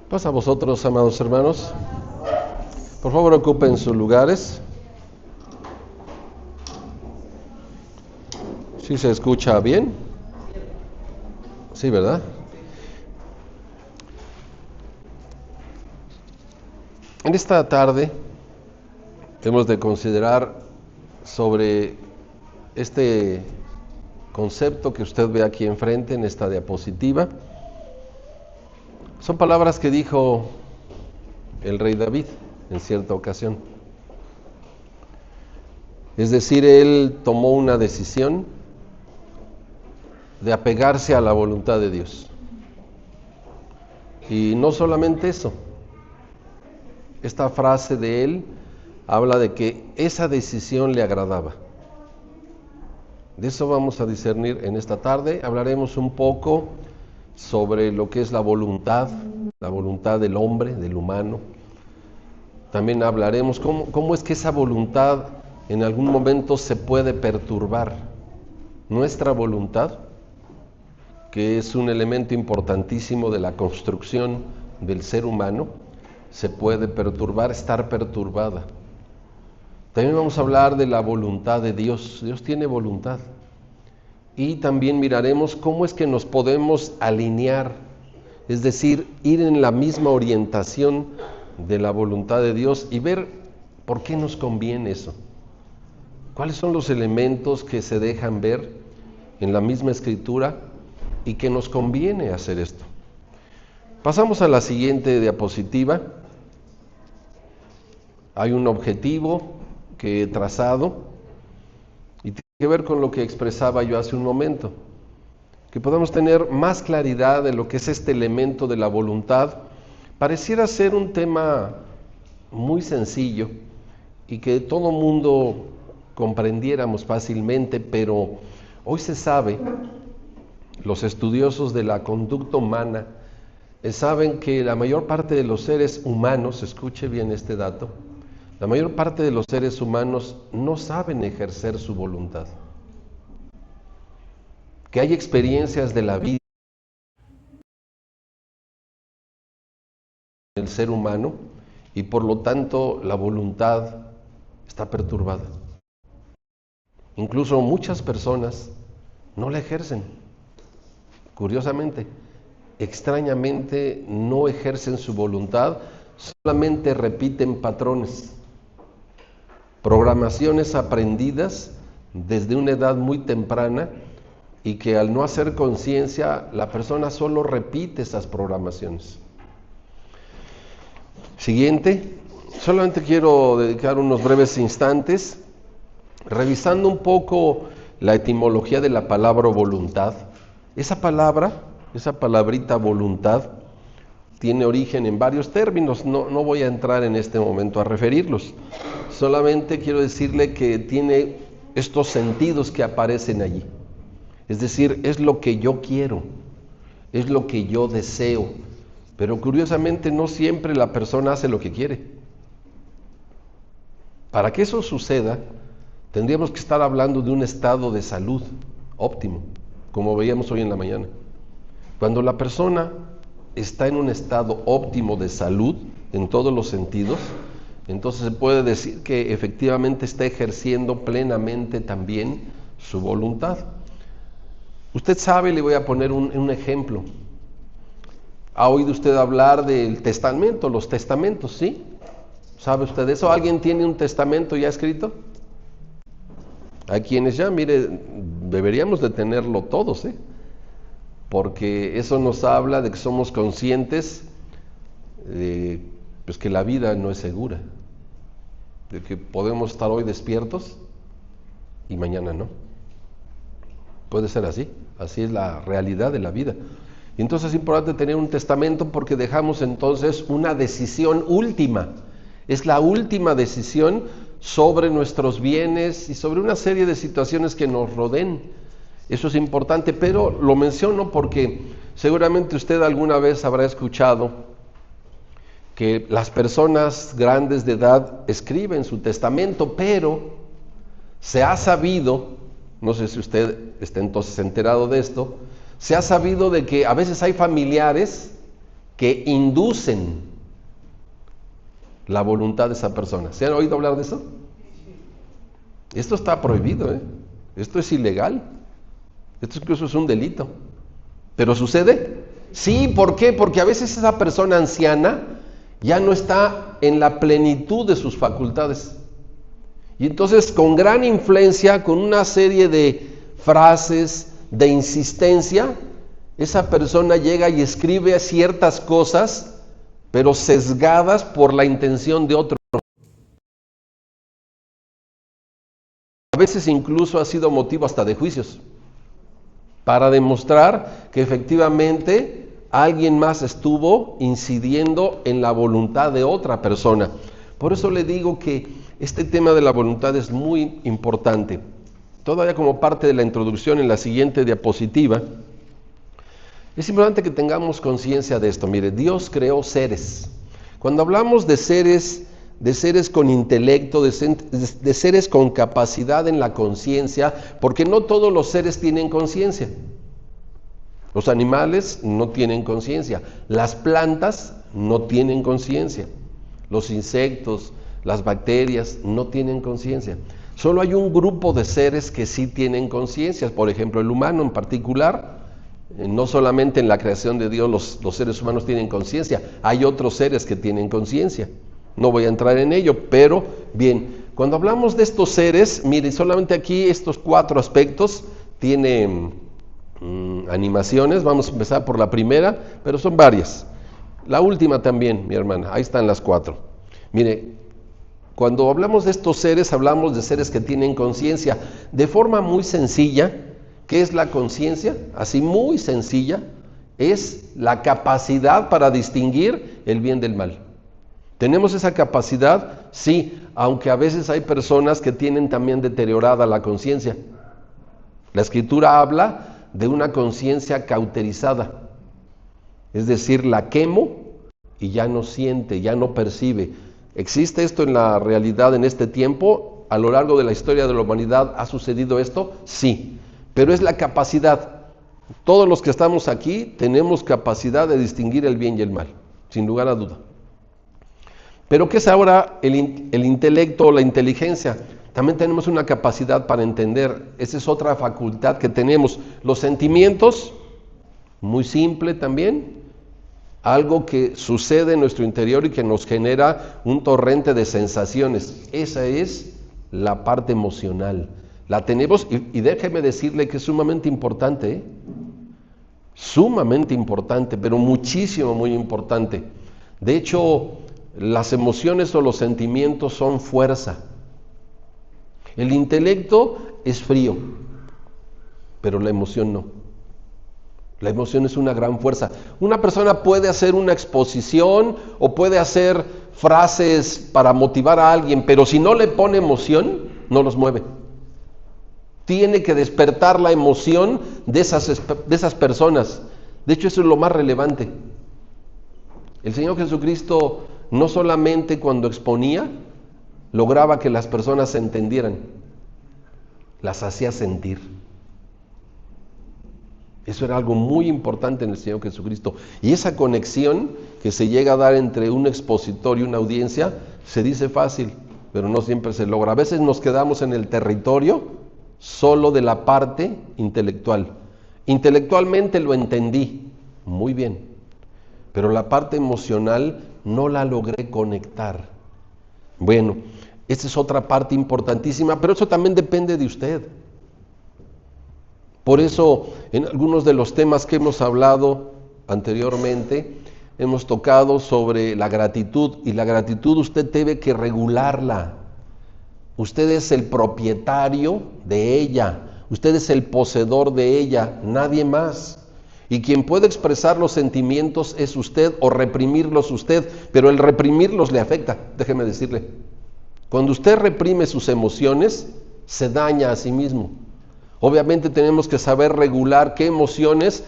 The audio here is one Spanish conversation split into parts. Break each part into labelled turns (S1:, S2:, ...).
S1: Paz a vosotros, amados hermanos. Por favor, ocupen sus lugares. ¿Sí se escucha bien? Sí, ¿verdad? En esta tarde hemos de considerar sobre este concepto que usted ve aquí enfrente en esta diapositiva. Son palabras que dijo el rey David en cierta ocasión. Es decir, él tomó una decisión de apegarse a la voluntad de Dios. Y no solamente eso, esta frase de él habla de que esa decisión le agradaba. De eso vamos a discernir en esta tarde. Hablaremos un poco sobre lo que es la voluntad del hombre, del humano. También hablaremos cómo es que esa voluntad en algún momento se puede perturbar. Nuestra voluntad, que es un elemento importantísimo de la construcción del ser humano, se puede perturbar, estar perturbada. También vamos a hablar de la voluntad de Dios. Dios tiene voluntad. Y también miraremos cómo es que nos podemos alinear, es decir, ir en la misma orientación de la voluntad de Dios y ver por qué nos conviene eso. ¿Cuáles son los elementos que se dejan ver en la misma Escritura y que nos conviene hacer esto? Pasamos a la siguiente diapositiva. Hay un objetivo que he trazado y tiene que ver con lo que expresaba yo hace un momento, que podamos tener más claridad de lo que es este elemento de la voluntad. Pareciera ser un tema muy sencillo y que todo mundo comprendiéramos fácilmente, pero hoy se sabe, los estudiosos de la conducta humana saben que la mayor parte de los seres humanos, escuche bien este dato, la mayor parte de los seres humanos no saben ejercer su voluntad. Que hay experiencias de la vida del ser humano y por lo tanto la voluntad está perturbada. Incluso muchas personas no la ejercen. Curiosamente, extrañamente no ejercen su voluntad, solamente repiten patrones, programaciones aprendidas desde una edad muy temprana y que al no hacer conciencia la persona solo repite esas programaciones. Siguiente, solamente quiero dedicar unos breves instantes revisando un poco la etimología de la palabra voluntad. Esa palabrita voluntad, tiene origen en varios términos. No voy a entrar en este momento a referirlos. Solamente quiero decirle que tiene estos sentidos que aparecen allí. Es decir, es lo que yo quiero, es lo que yo deseo. Pero curiosamente no siempre la persona hace lo que quiere. Para que eso suceda, tendríamos que estar hablando de un estado de salud óptimo, como veíamos hoy en la mañana. Cuando la persona está en un estado óptimo de salud, en todos los sentidos, entonces se puede decir que efectivamente está ejerciendo plenamente también su voluntad. Usted sabe, le voy a poner un ejemplo. ¿Ha oído usted hablar del testamento, los testamentos, sí? ¿Sabe usted eso? ¿Alguien tiene un testamento ya escrito? Hay quienes ya, mire, deberíamos de tenerlo todos, porque eso nos habla de que somos conscientes de pues que la vida no es segura, de que podemos estar hoy despiertos y mañana no. Puede ser así es la realidad de la vida. Y entonces es importante tener un testamento porque dejamos entonces una decisión última. Es la última decisión sobre nuestros bienes y sobre una serie de situaciones que nos rodeen. Eso es importante, pero lo menciono porque seguramente usted alguna vez habrá escuchado que las personas grandes de edad escriben su testamento, pero se ha sabido, no sé si usted está entonces enterado de esto, se ha sabido de que a veces hay familiares que inducen la voluntad de esa persona. ¿Se han oído hablar de eso? Esto está prohibido, ¿eh? Esto es ilegal. Esto incluso es un delito. ¿Pero sucede? Sí, ¿por qué? Porque a veces esa persona anciana ya no está en la plenitud de sus facultades. Y entonces con gran influencia, con una serie de frases, de insistencia, esa persona llega y escribe ciertas cosas, pero sesgadas por la intención de otro. A veces incluso ha sido motivo hasta de juicios, para demostrar que efectivamente alguien más estuvo incidiendo en la voluntad de otra persona. Por eso le digo que este tema de la voluntad es muy importante. Todavía como parte de la introducción en la siguiente diapositiva, es importante que tengamos conciencia de esto. Mire, Dios creó seres. Cuando hablamos de seres con intelecto, de seres con capacidad en la conciencia, porque no todos los seres tienen conciencia. Los animales no tienen conciencia, las plantas no tienen conciencia, los insectos, las bacterias no tienen conciencia. Solo hay un grupo de seres que sí tienen conciencia, por ejemplo el humano en particular. No solamente en la creación de Dios los seres humanos tienen conciencia, hay otros seres que tienen conciencia. No voy a entrar en ello, pero bien, cuando hablamos de estos seres, miren, solamente aquí estos 4 aspectos tienen animaciones. Vamos a empezar por la primera, pero son varias. La última también, mi hermana, ahí están las 4. Mire, cuando hablamos de estos seres, hablamos de seres que tienen conciencia. De forma muy sencilla, ¿qué es la conciencia? Así muy sencilla, es la capacidad para distinguir el bien del mal. ¿Tenemos esa capacidad? Sí, aunque a veces hay personas que tienen también deteriorada la conciencia. La Escritura habla de una conciencia cauterizada, es decir, la quemo y ya no siente, ya no percibe. ¿Existe esto en la realidad en este tiempo? ¿A lo largo de la historia de la humanidad ha sucedido esto? Sí, pero es la capacidad. Todos los que estamos aquí tenemos capacidad de distinguir el bien y el mal, sin lugar a duda. Pero ¿qué es ahora el intelecto o la inteligencia? También tenemos una capacidad para entender. Esa es otra facultad que tenemos. Los sentimientos, muy simple también, algo que sucede en nuestro interior y que nos genera un torrente de sensaciones. Esa es la parte emocional. La tenemos y déjeme decirle que es sumamente importante, ¿eh? Sumamente importante, pero muchísimo, muy importante. De hecho, las emociones o los sentimientos son fuerza. El intelecto es frío, pero la emoción no. La emoción es una gran fuerza. Una persona puede hacer una exposición o puede hacer frases para motivar a alguien, pero si no le pone emoción, no los mueve. Tiene que despertar la emoción de esas personas. De hecho, eso es lo más relevante. El Señor Jesucristo no solamente cuando exponía, lograba que las personas se entendieran, las hacía sentir. Eso era algo muy importante en el Señor Jesucristo. Y esa conexión que se llega a dar entre un expositor y una audiencia, se dice fácil, pero no siempre se logra. A veces nos quedamos en el territorio solo de la parte intelectual. Intelectualmente lo entendí, muy bien, pero la parte emocional no la logré conectar. Bueno, esa es otra parte importantísima, pero eso también depende de usted. Por eso, en algunos de los temas que hemos hablado anteriormente, hemos tocado sobre la gratitud, y la gratitud usted debe que regularla. Usted es el propietario de ella, usted es el poseedor de ella, nadie más. Y quien puede expresar los sentimientos es usted, o reprimirlos usted, pero el reprimirlos le afecta, déjeme decirle. Cuando usted reprime sus emociones, se daña a sí mismo. Obviamente tenemos que saber regular qué emociones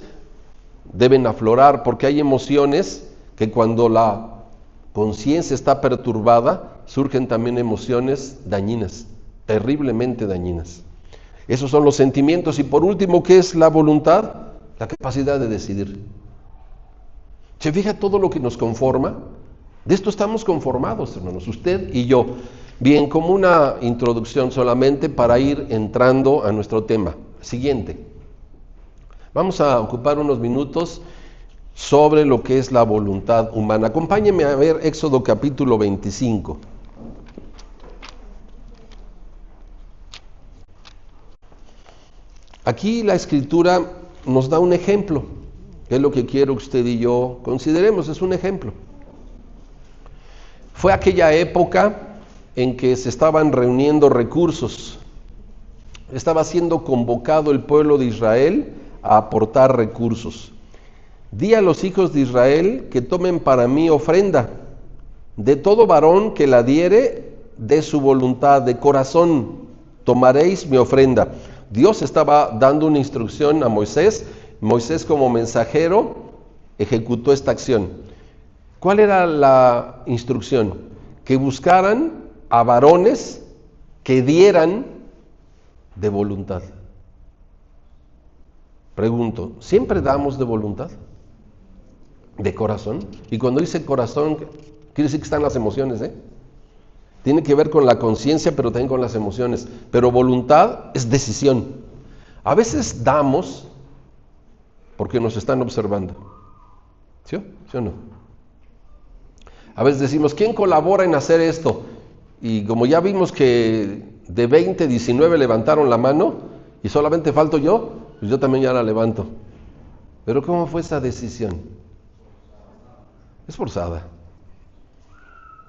S1: deben aflorar, porque hay emociones que cuando la conciencia está perturbada, surgen también emociones dañinas, terriblemente dañinas. Esos son los sentimientos. Y por último, ¿qué es la voluntad? La capacidad de decidir. ¿Se fija todo lo que nos conforma? De esto estamos conformados, hermanos, usted y yo. Bien, como una introducción solamente para ir entrando a nuestro tema. Siguiente. Vamos a ocupar unos minutos sobre lo que es la voluntad humana. Acompáñenme a ver Éxodo capítulo 25. Aquí la Escritura nos da un ejemplo, que es lo que quiero que usted y yo consideremos, es un ejemplo. Fue aquella época en que se estaban reuniendo recursos, estaba siendo convocado el pueblo de Israel a aportar recursos. Di a los hijos de Israel que tomen para mí ofrenda, de todo varón que la diere, de su voluntad, de corazón, tomaréis mi ofrenda. Dios estaba dando una instrucción a Moisés. Moisés, como mensajero, ejecutó esta acción. ¿Cuál era la instrucción? Que buscaran a varones que dieran de voluntad. Pregunto, ¿siempre damos de voluntad? ¿De corazón? Y cuando dice corazón, quiere decir que están las emociones, ¿eh? Tiene que ver con la conciencia, pero también con las emociones. Pero voluntad es decisión. A veces damos porque nos están observando. ¿Sí o no? A veces decimos, ¿quién colabora en hacer esto? Y como ya vimos que de 20, 19 levantaron la mano y solamente falto yo, pues yo también ya la levanto. Pero ¿cómo fue esa decisión? Es forzada.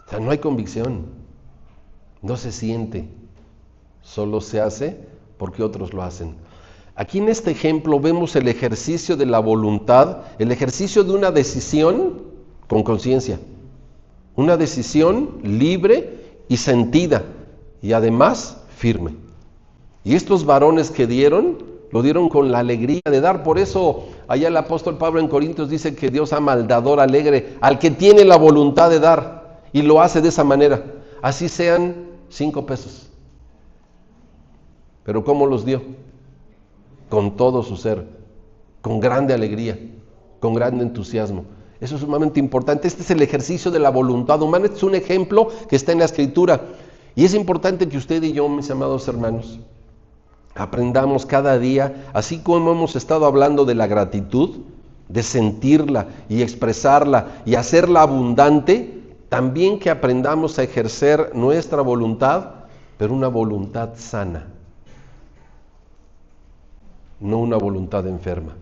S1: O sea, no hay convicción. No se siente. Solo se hace porque otros lo hacen. Aquí en este ejemplo vemos el ejercicio de la voluntad, el ejercicio de una decisión con conciencia. Una decisión libre y sentida y además firme. Y estos varones que dieron, lo dieron con la alegría de dar. Por eso allá el apóstol Pablo en Corintios dice que Dios ama al dador alegre, al que tiene la voluntad de dar y lo hace de esa manera. Así sean 5 pesos. Pero ¿cómo los dio? Con todo su ser, con grande alegría, con grande entusiasmo. Eso es sumamente importante. Este es el ejercicio de la voluntad humana. Este es un ejemplo que está en la Escritura. Y es importante que usted y yo, mis amados hermanos, aprendamos cada día, así como hemos estado hablando de la gratitud, de sentirla y expresarla y hacerla abundante, también que aprendamos a ejercer nuestra voluntad, pero una voluntad sana, no una voluntad enferma.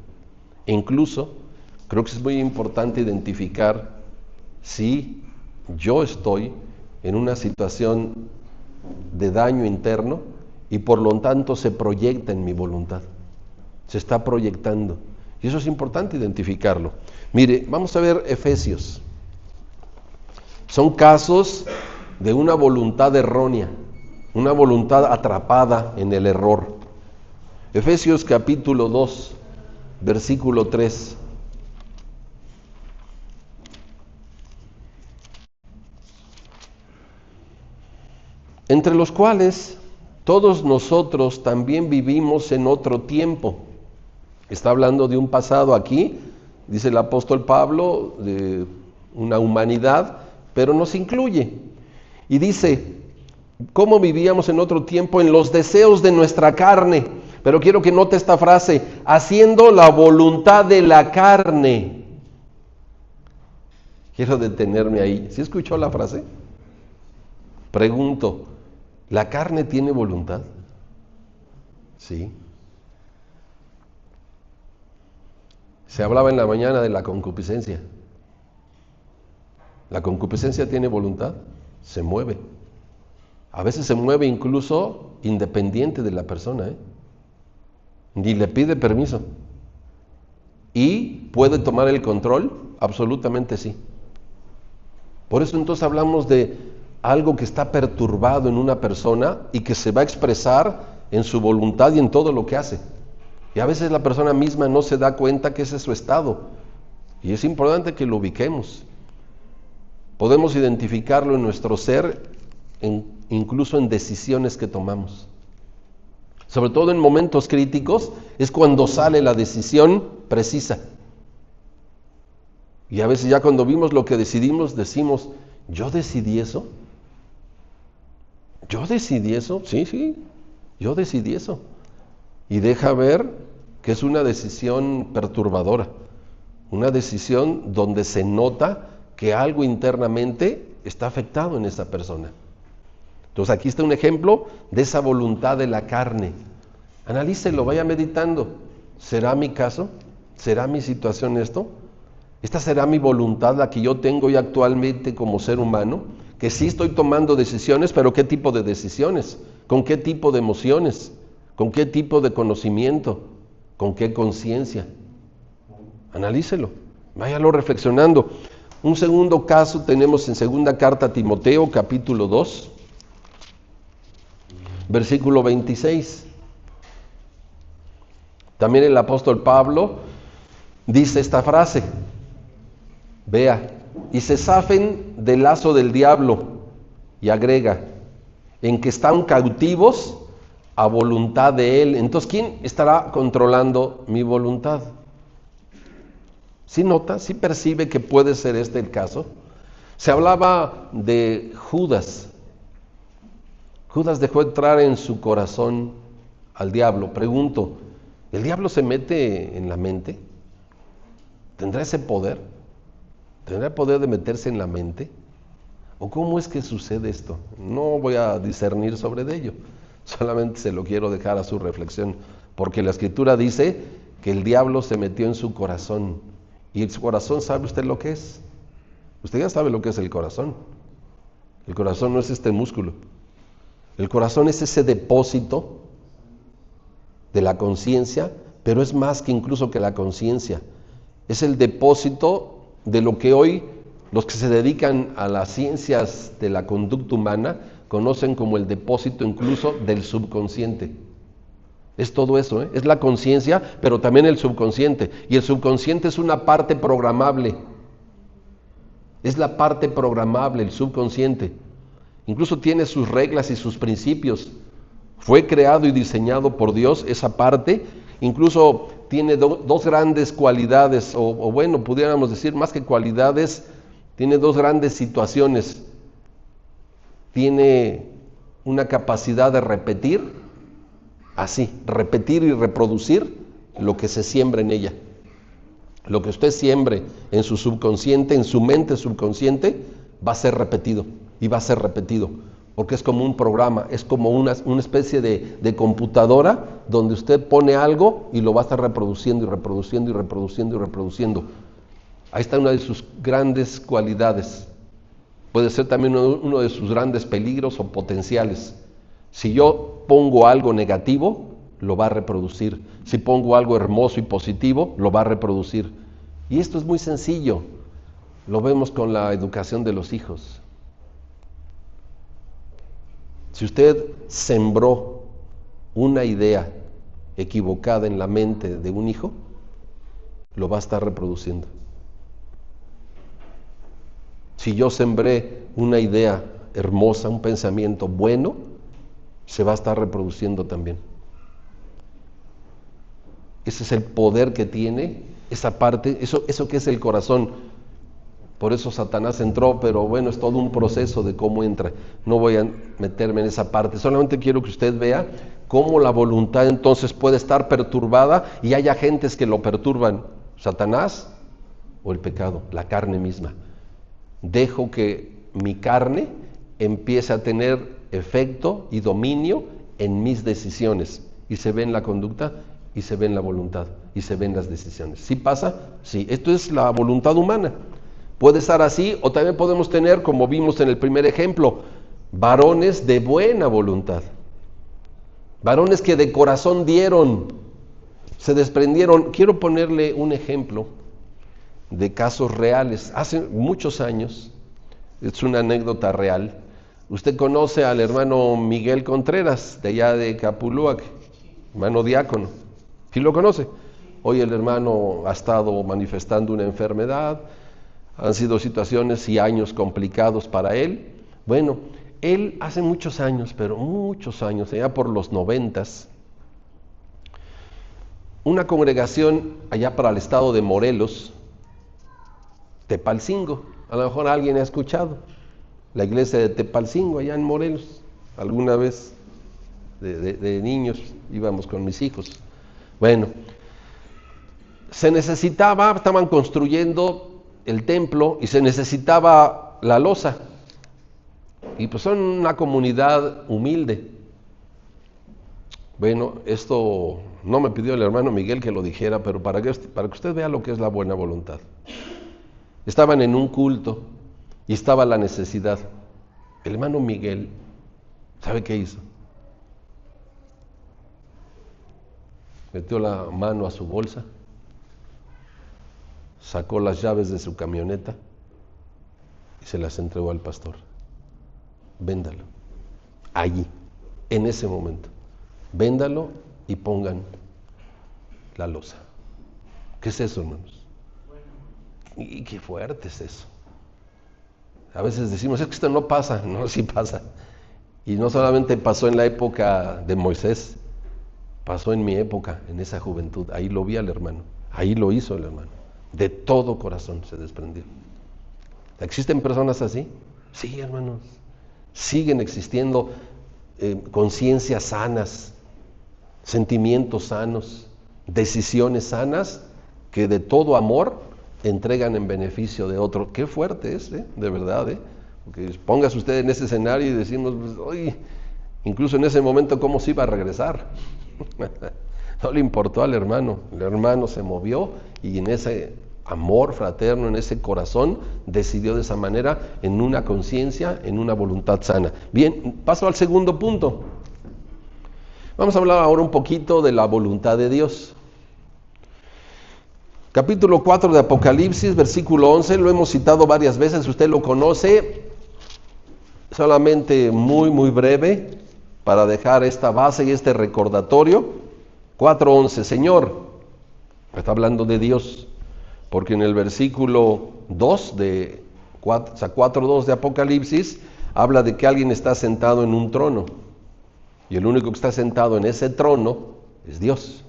S1: E incluso, creo que es muy importante identificar si yo estoy en una situación de daño interno y por lo tanto se proyecta en mi voluntad. Se está proyectando. Y eso es importante identificarlo. Mire, vamos a ver Efesios. Son casos de una voluntad errónea, una voluntad atrapada en el error. Efesios capítulo 2, versículo 3. Entre los cuales todos nosotros también vivimos en otro tiempo. Está hablando de un pasado aquí, dice el apóstol Pablo, de una humanidad, pero nos incluye. Y dice, ¿cómo vivíamos en otro tiempo? En los deseos de nuestra carne. Pero quiero que note esta frase, haciendo la voluntad de la carne. Quiero detenerme ahí. ¿Sí escuchó la frase? Pregunto, ¿la carne tiene voluntad? Sí. Se hablaba en la mañana de la concupiscencia. ¿La concupiscencia tiene voluntad? Se mueve. A veces se mueve incluso independiente de la persona, Ni le pide permiso. ¿Y puede tomar el control? Absolutamente sí. Por eso entonces hablamos de algo que está perturbado en una persona y que se va a expresar en su voluntad y en todo lo que hace. Y a veces la persona misma no se da cuenta que ese es su estado. Y es importante que lo ubiquemos. Podemos identificarlo en nuestro ser, incluso en decisiones que tomamos. Sobre todo en momentos críticos, es cuando sale la decisión precisa. Y a veces ya cuando vimos lo que decidimos, decimos, ¿yo decidí eso? ¿Yo decidí eso? Sí, yo decidí eso. Y deja ver que es una decisión perturbadora, una decisión donde se nota que algo internamente está afectado en esa persona. Entonces aquí está un ejemplo de esa voluntad de la carne. Analícelo, vaya meditando. ¿Será mi caso? ¿Será mi situación esto? ¿Esta será mi voluntad, la que yo tengo hoy actualmente como ser humano? Que sí estoy tomando decisiones, pero ¿qué tipo de decisiones? ¿Con qué tipo de emociones? ¿Con qué tipo de conocimiento? ¿Con qué conciencia? Analícelo, váyalo reflexionando. Un segundo caso tenemos en segunda carta a Timoteo, capítulo 2, versículo 26. También el apóstol Pablo dice esta frase, vea, y se zafen del lazo del diablo, y agrega, en que están cautivos a voluntad de él. Entonces, ¿quién estará controlando mi voluntad? ¿Sí nota? ¿Sí percibe que puede ser este el caso? Se hablaba de Judas. Judas dejó entrar en su corazón al diablo. Pregunto, ¿el diablo se mete en la mente? ¿Tendrá ese poder? ¿Tendrá el poder de meterse en la mente? ¿O cómo es que sucede esto? No voy a discernir sobre ello, solamente se lo quiero dejar a su reflexión, porque la Escritura dice que el diablo se metió en su corazón. ¿Y el corazón sabe usted lo que es? Usted ya sabe lo que es el corazón. El corazón no es este músculo. El corazón es ese depósito de la conciencia, pero es más que incluso que la conciencia. Es el depósito de lo que hoy los que se dedican a las ciencias de la conducta humana conocen como el depósito incluso del subconsciente. Es todo eso, es la conciencia, pero también el subconsciente. Y el subconsciente es una parte programable. Es la parte programable, el subconsciente. Incluso tiene sus reglas y sus principios. Fue creado y diseñado por Dios esa parte. Incluso tiene dos grandes cualidades, o bueno, pudiéramos decir más que cualidades, tiene dos grandes situaciones. Tiene una capacidad de repetir, así, repetir y reproducir lo que se siembra en ella. Lo que usted siembre en su subconsciente, en su mente subconsciente, va a ser repetido y va a ser repetido, porque es como un programa, es como una especie de computadora donde usted pone algo y lo va a estar reproduciendo y reproduciendo y reproduciendo y reproduciendo. Ahí está una de sus grandes cualidades. Puede ser también uno de sus grandes peligros o potenciales. Si yo pongo algo negativo, lo va a reproducir. Si pongo algo hermoso y positivo, lo va a reproducir. Y esto es muy sencillo. Lo vemos con la educación de los hijos. Si usted sembró una idea equivocada en la mente de un hijo, lo va a estar reproduciendo. Si yo sembré una idea hermosa, un pensamiento bueno, se va a estar reproduciendo también. Ese es el poder que tiene esa parte, eso que es el corazón. Por eso Satanás entró, pero bueno, es todo un proceso de cómo entra. No voy a meterme en esa parte, solamente quiero que usted vea cómo la voluntad entonces puede estar perturbada y hay agentes que lo perturban. Satanás o el pecado, la carne misma. Dejo que mi carne empiece a tener efecto y dominio en mis decisiones. Y se ve en la conducta, y se ve en la voluntad, y se ve en las decisiones. ¿Sí pasa? Sí, esto es la voluntad humana. Puede estar así, o también podemos tener, como vimos en el primer ejemplo, varones de buena voluntad. Varones que de corazón dieron, se desprendieron. Quiero ponerle un ejemplo de casos reales. Hace muchos años, es una anécdota real, usted conoce al hermano Miguel Contreras, de allá de Capulúac, hermano diácono. ¿Sí lo conoce? Hoy el hermano ha estado manifestando una enfermedad, han sido situaciones y años complicados para él. Bueno, él hace muchos años, pero muchos años, allá por los 90s, una congregación allá para el estado de Morelos, Tepalcingo, a lo mejor alguien ha escuchado, la iglesia de Tepalcingo, allá en Morelos, alguna vez de niños íbamos con mis hijos. Bueno, se necesitaba, estaban construyendo el templo y se necesitaba la loza. Y pues son una comunidad humilde. Bueno, esto no me pidió el hermano Miguel que lo dijera, pero para que usted vea lo que es la buena voluntad. Estaban en un culto y estaba la necesidad. El hermano Miguel, ¿sabe qué hizo? Metió la mano a su bolsa, sacó las llaves de su camioneta y se las entregó al pastor. Véndalo, allí, en ese momento. Véndalo y pongan la loza. ¿Qué es eso, hermanos? Y qué fuerte es eso. A veces decimos, es que esto no pasa. No, sí pasa. Y no solamente pasó en la época de Moisés, pasó en mi época, en esa juventud. Ahí lo vi al hermano, ahí lo hizo el hermano. De todo corazón se desprendió. ¿Existen personas así? Sí, hermanos. Siguen existiendo conciencias sanas, sentimientos sanos, decisiones sanas que de todo amor entregan en beneficio de otro. Qué fuerte es, de verdad, porque póngase usted en ese escenario y decimos, pues, oye, incluso en ese momento, ¿cómo se iba a regresar? No le importó al hermano, el hermano se movió y en ese amor fraterno, en ese corazón, decidió de esa manera, en una conciencia, en una voluntad sana. Bien, paso al segundo punto. Vamos a hablar ahora un poquito de la voluntad de Dios. Capítulo 4 de Apocalipsis, versículo 11, lo hemos citado varias veces, usted lo conoce, solamente muy breve, para dejar esta base y este recordatorio. 4:11, Señor, está hablando de Dios, porque en el versículo 2 de 4:2 de Apocalipsis, habla de que alguien está sentado en un trono, y el único que está sentado en ese trono es Dios,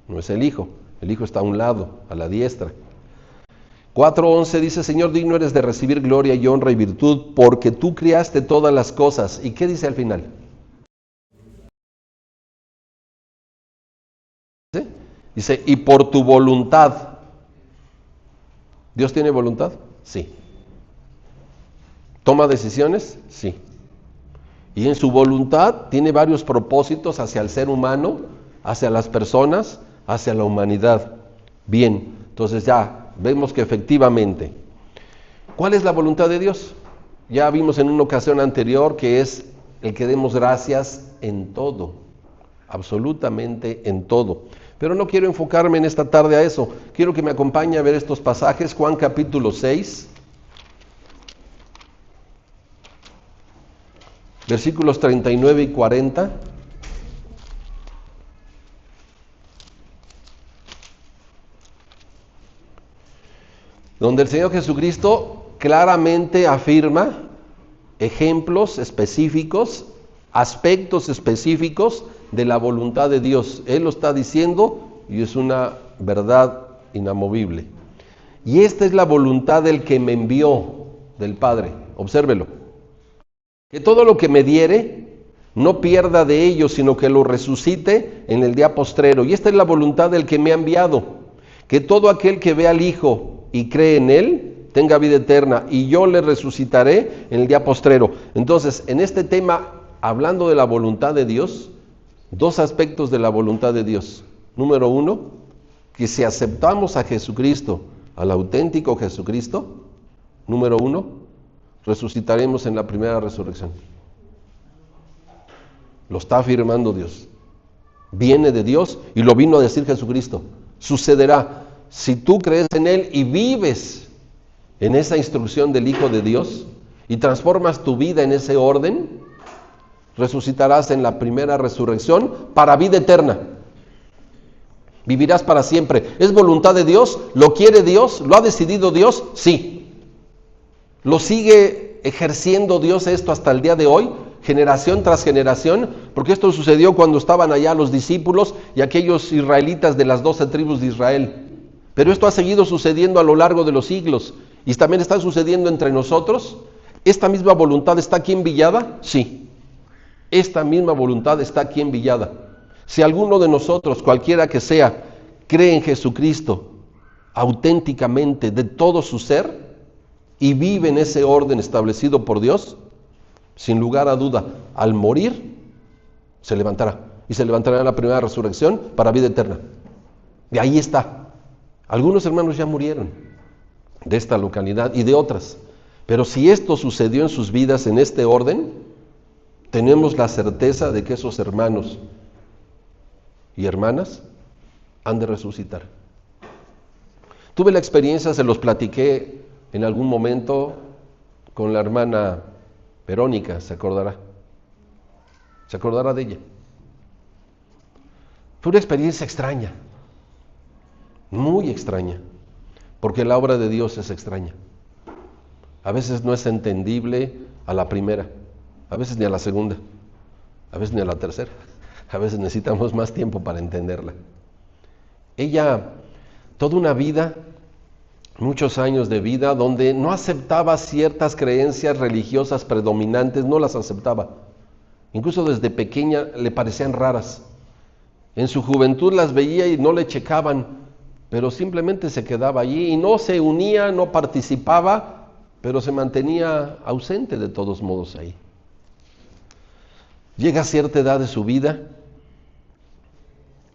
S1: no es el Hijo. El Hijo está a un lado, a la diestra. 4:11 dice, Señor, digno eres de recibir gloria y honra y virtud, porque tú criaste todas las cosas. ¿Y qué dice al final? ¿Sí? Dice, y por tu voluntad. ¿Dios tiene voluntad? Sí. ¿Toma decisiones? Sí. Y en su voluntad tiene varios propósitos hacia el ser humano, hacia las personas, hacia la humanidad. Bien, entonces ya vemos que efectivamente, ¿cuál es la voluntad de Dios? Ya vimos en una ocasión anterior que es el que demos gracias en todo, absolutamente en todo. Pero no quiero enfocarme en esta tarde a eso, quiero que me acompañe a ver estos pasajes. Juan capítulo 6, versículos 39 y 40. Donde el Señor Jesucristo claramente afirma ejemplos específicos, aspectos específicos de la voluntad de Dios. Él lo está diciendo y es una verdad inamovible. Y esta es la voluntad del que me envió, del Padre. Obsérvelo. Que todo lo que me diere no pierda de ello, sino que lo resucite en el día postrero. Y esta es la voluntad del que me ha enviado. Que todo aquel que ve al Hijo y cree en Él, tenga vida eterna, y yo le resucitaré en el día postrero. Entonces, en este tema, hablando de la voluntad de Dios, dos aspectos de la voluntad de Dios. Número uno, que si aceptamos a Jesucristo, al auténtico Jesucristo, número uno, resucitaremos en la primera resurrección. Lo está afirmando Dios. Viene de Dios y lo vino a decir Jesucristo. Sucederá. Si tú crees en Él y vives en esa instrucción del Hijo de Dios y transformas tu vida en ese orden, resucitarás en la primera resurrección para vida eterna. Vivirás para siempre. ¿Es voluntad de Dios? ¿Lo quiere Dios? ¿Lo ha decidido Dios? Sí. ¿Lo sigue ejerciendo Dios esto hasta el día de hoy? Generación tras generación, porque esto sucedió cuando estaban allá los discípulos y aquellos israelitas de las 12 tribus de Israel. Pero esto ha seguido sucediendo a lo largo de los siglos y también está sucediendo entre nosotros. ¿Esta misma voluntad está aquí en Villada? Sí. Esta misma voluntad está aquí en Villada. Si alguno de nosotros, cualquiera que sea, cree en Jesucristo auténticamente de todo su ser y vive en ese orden establecido por Dios, sin lugar a duda, al morir, se levantará. Y se levantará en la primera resurrección para vida eterna. Y ahí está. Algunos hermanos ya murieron de esta localidad y de otras. Pero si esto sucedió en sus vidas en este orden, tenemos la certeza de que esos hermanos y hermanas han de resucitar. Tuve la experiencia, se los platiqué en algún momento con la hermana Verónica, se acordará de ella. Fue una experiencia extraña, muy extraña, porque la obra de Dios es extraña. A veces no es entendible a la primera, a veces ni a la segunda, a veces ni a la tercera, a veces necesitamos más tiempo para entenderla. Ella, toda una vida, muchos años de vida, donde no aceptaba ciertas creencias religiosas predominantes, no las aceptaba. Incluso desde pequeña le parecían raras. En su juventud las veía y no le checaban, pero simplemente se quedaba allí y no se unía, no participaba, pero se mantenía ausente de todos modos ahí. Llega a cierta edad de su vida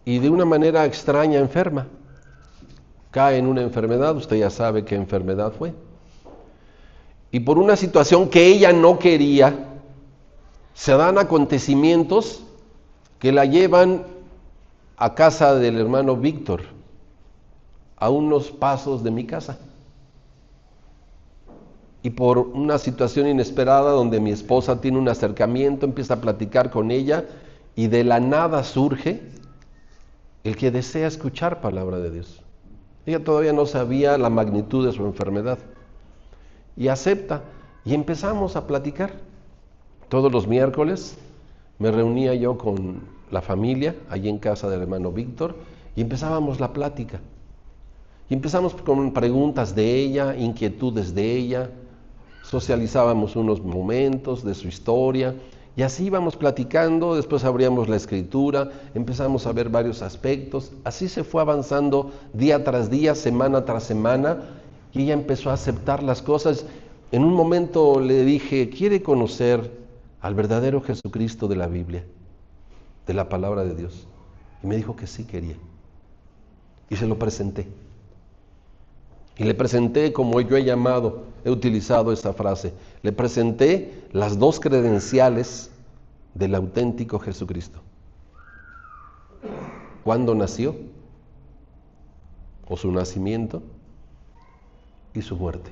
S1: y de una manera extraña enferma. Cae en una enfermedad, usted ya sabe qué enfermedad fue. Y por una situación que ella no quería, se dan acontecimientos que la llevan a casa del hermano Víctor, a unos pasos de mi casa. Y por una situación inesperada donde mi esposa tiene un acercamiento, empieza a platicar con ella y de la nada surge el que desea escuchar palabra de Dios. Ella todavía no sabía la magnitud de su enfermedad y acepta y empezamos a platicar. Todos los miércoles me reunía yo con la familia allí en casa del hermano Víctor y empezábamos la plática. Y empezamos con preguntas de ella, inquietudes de ella, socializábamos unos momentos de su historia y así íbamos platicando, después abríamos la escritura, empezamos a ver varios aspectos, así se fue avanzando día tras día, semana tras semana y ella empezó a aceptar las cosas. En un momento le dije, ¿quiere conocer al verdadero Jesucristo de la Biblia, de la palabra de Dios? Y me dijo que sí quería y se lo presenté. Y le presenté, como yo he utilizado esa frase, le presenté las dos credenciales del auténtico Jesucristo. ¿Cuándo nació? O su nacimiento y su muerte.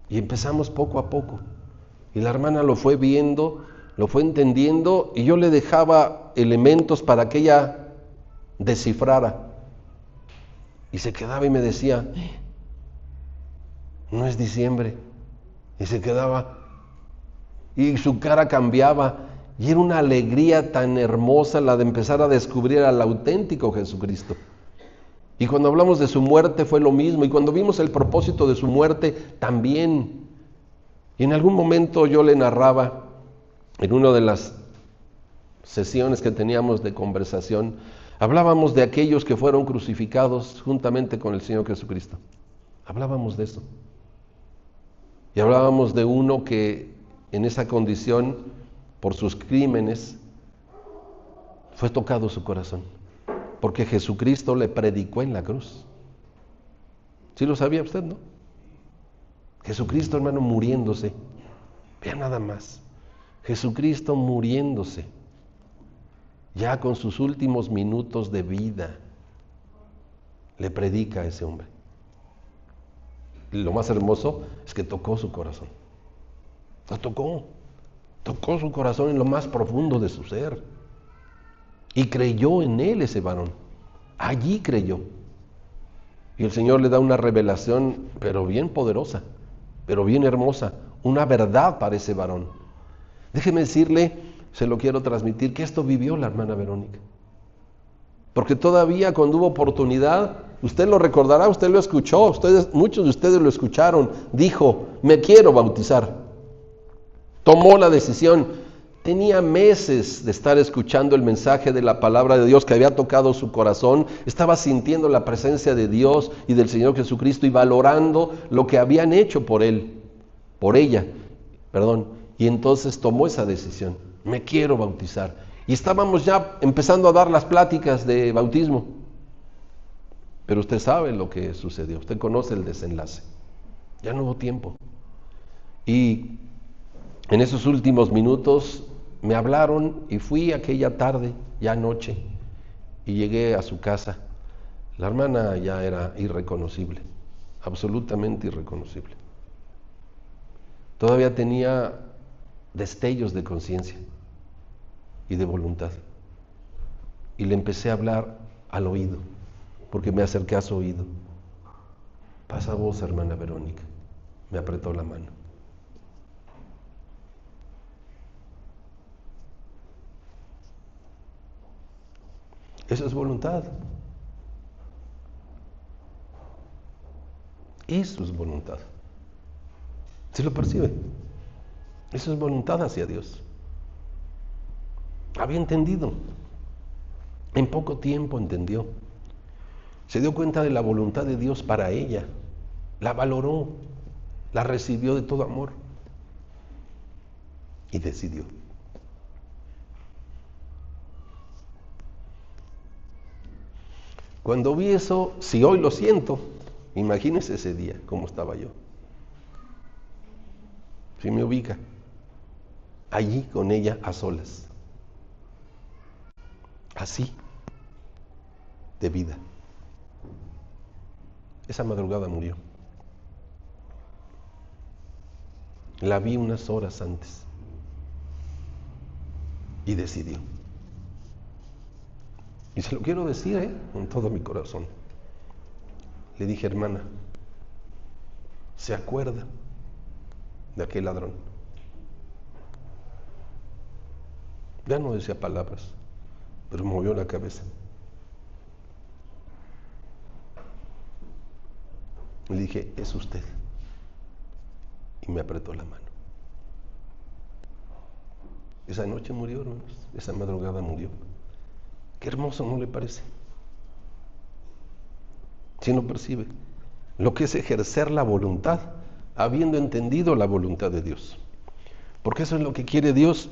S1: Y empezamos poco a poco. Y la hermana lo fue viendo, lo fue entendiendo, y yo le dejaba elementos para que ella descifrara. Y se quedaba y me decía, no es diciembre. Y se quedaba. Y su cara cambiaba. Y era una alegría tan hermosa la de empezar a descubrir al auténtico Jesucristo. Y cuando hablamos de su muerte fue lo mismo. Y cuando vimos el propósito de su muerte también. Y en algún momento yo le narraba, en una de las sesiones que teníamos de conversación, hablábamos de aquellos que fueron crucificados juntamente con el Señor Jesucristo. Hablábamos de eso. Y hablábamos de uno que en esa condición, por sus crímenes, fue tocado su corazón. Porque Jesucristo le predicó en la cruz. ¿Sí lo sabía usted, no? Jesucristo, hermano, muriéndose. Vea nada más. Jesucristo muriéndose. Ya con sus últimos minutos de vida, le predica a ese hombre. Y lo más hermoso es que tocó su corazón. Lo tocó su corazón en lo más profundo de su ser. Y creyó en él ese varón. Allí creyó. Y el Señor le da una revelación, pero bien poderosa, pero bien hermosa, una verdad para ese varón. Déjeme decirle, se lo quiero transmitir, que esto vivió la hermana Verónica. Porque todavía cuando hubo oportunidad, Usted lo recordará, usted lo escuchó, muchos de ustedes lo escucharon. Dijo, me quiero bautizar. Tomó la decisión. Tenía meses de estar escuchando el mensaje de la palabra de Dios que había tocado su corazón. Estaba sintiendo la presencia de Dios y del Señor Jesucristo y valorando lo que habían hecho por él, por ella, perdón. Y entonces tomó esa decisión. Me quiero bautizar. Y estábamos ya empezando a dar las pláticas de bautismo. Pero usted sabe lo que sucedió. Usted conoce el desenlace. Ya no hubo tiempo. Y en esos últimos minutos me hablaron y fui aquella tarde, ya noche, y llegué a su casa. La hermana ya era irreconocible, absolutamente irreconocible. Todavía tenía destellos de conciencia y de voluntad. Y le empecé a hablar al oído, porque me acerqué a su oído. Pasa vos, hermana Verónica. Me apretó la mano. Eso es voluntad. Eso es voluntad. ¿Se lo percibe? Eso es voluntad hacia Dios. Había entendido. En poco tiempo entendió. Se dio cuenta de la voluntad de Dios para ella. La valoró. La recibió de todo amor. Y decidió. Cuando vi eso, si hoy lo siento, imagínese ese día, cómo estaba yo. Si me ubica, allí con ella a solas. Así, de vida. Esa madrugada murió. La vi unas horas antes y decidió. Y se lo quiero decir, con todo mi corazón. Le dije, hermana, ¿se acuerda de aquel ladrón? Ya no decía palabras, pero movió la cabeza. Le dije, es usted. Y me apretó la mano. Esa noche murió, hermanos. Esa madrugada murió. Qué hermoso, ¿no le parece? Si no percibe lo que es ejercer la voluntad, habiendo entendido la voluntad de Dios. Porque eso es lo que quiere Dios.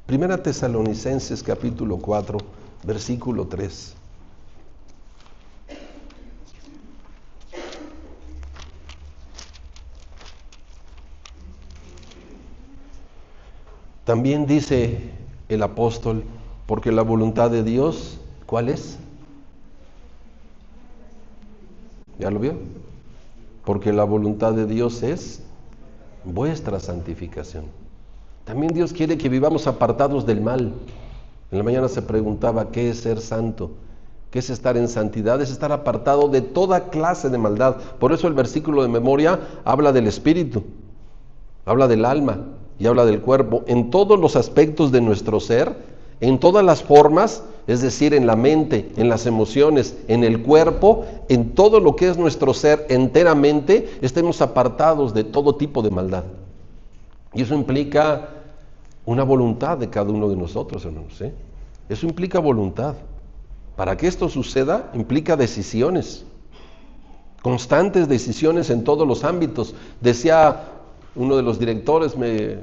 S1: Primera Tesalonicenses capítulo 4, versículo 3. También dice el apóstol, porque la voluntad de Dios, ¿cuál es? ¿Ya lo vio? Porque la voluntad de Dios es vuestra santificación. También Dios quiere que vivamos apartados del mal. En la mañana se preguntaba, ¿qué es ser santo? ¿Qué es estar en santidad? Es estar apartado de toda clase de maldad. Por eso el versículo de memoria habla del espíritu, habla del alma y habla del cuerpo. En todos los aspectos de nuestro ser, en todas las formas, es decir, en la mente, en las emociones, en el cuerpo, en todo lo que es nuestro ser enteramente, estemos apartados de todo tipo de maldad. Y eso implica una voluntad de cada uno de nosotros, hermanos. Eso implica voluntad. Para que esto suceda, implica decisiones, constantes decisiones en todos los ámbitos. Decía uno de los directores,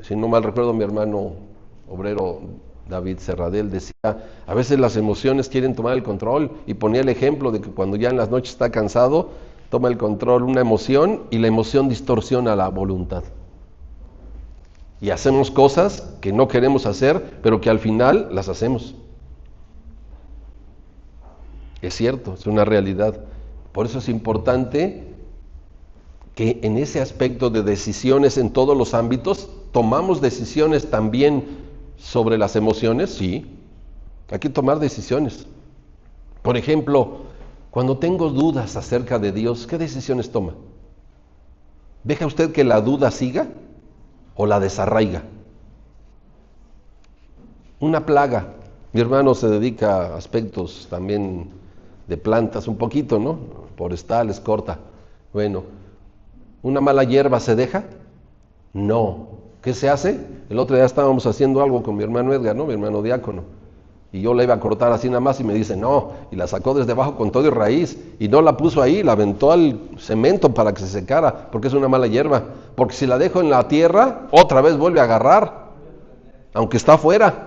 S1: si no mal recuerdo, mi hermano obrero David Serradel, decía, a veces las emociones quieren tomar el control, y ponía el ejemplo de que cuando ya en las noches está cansado, toma el control una emoción y la emoción distorsiona la voluntad. Y hacemos cosas que no queremos hacer, pero que al final las hacemos. Es cierto, es una realidad. Por eso es importante que en ese aspecto de decisiones en todos los ámbitos, tomamos decisiones también sobre las emociones, sí. Hay que tomar decisiones. Por ejemplo, cuando tengo dudas acerca de Dios, ¿qué decisiones toma? ¿Deja usted que la duda siga o la desarraiga? Una plaga. Mi hermano se dedica a aspectos también de plantas un poquito, ¿no? forestales, corta. Bueno, ¿una mala hierba se deja? No. ¿Qué se hace? El otro día estábamos haciendo algo con mi hermano Edgar, ¿no? Mi hermano diácono. Y yo la iba a cortar así nada más y me dice, no. Y la sacó desde abajo con todo y raíz. Y no la puso ahí, la aventó al cemento para que se secara, porque es una mala hierba. Porque si la dejo en la tierra, otra vez vuelve a agarrar, aunque está afuera.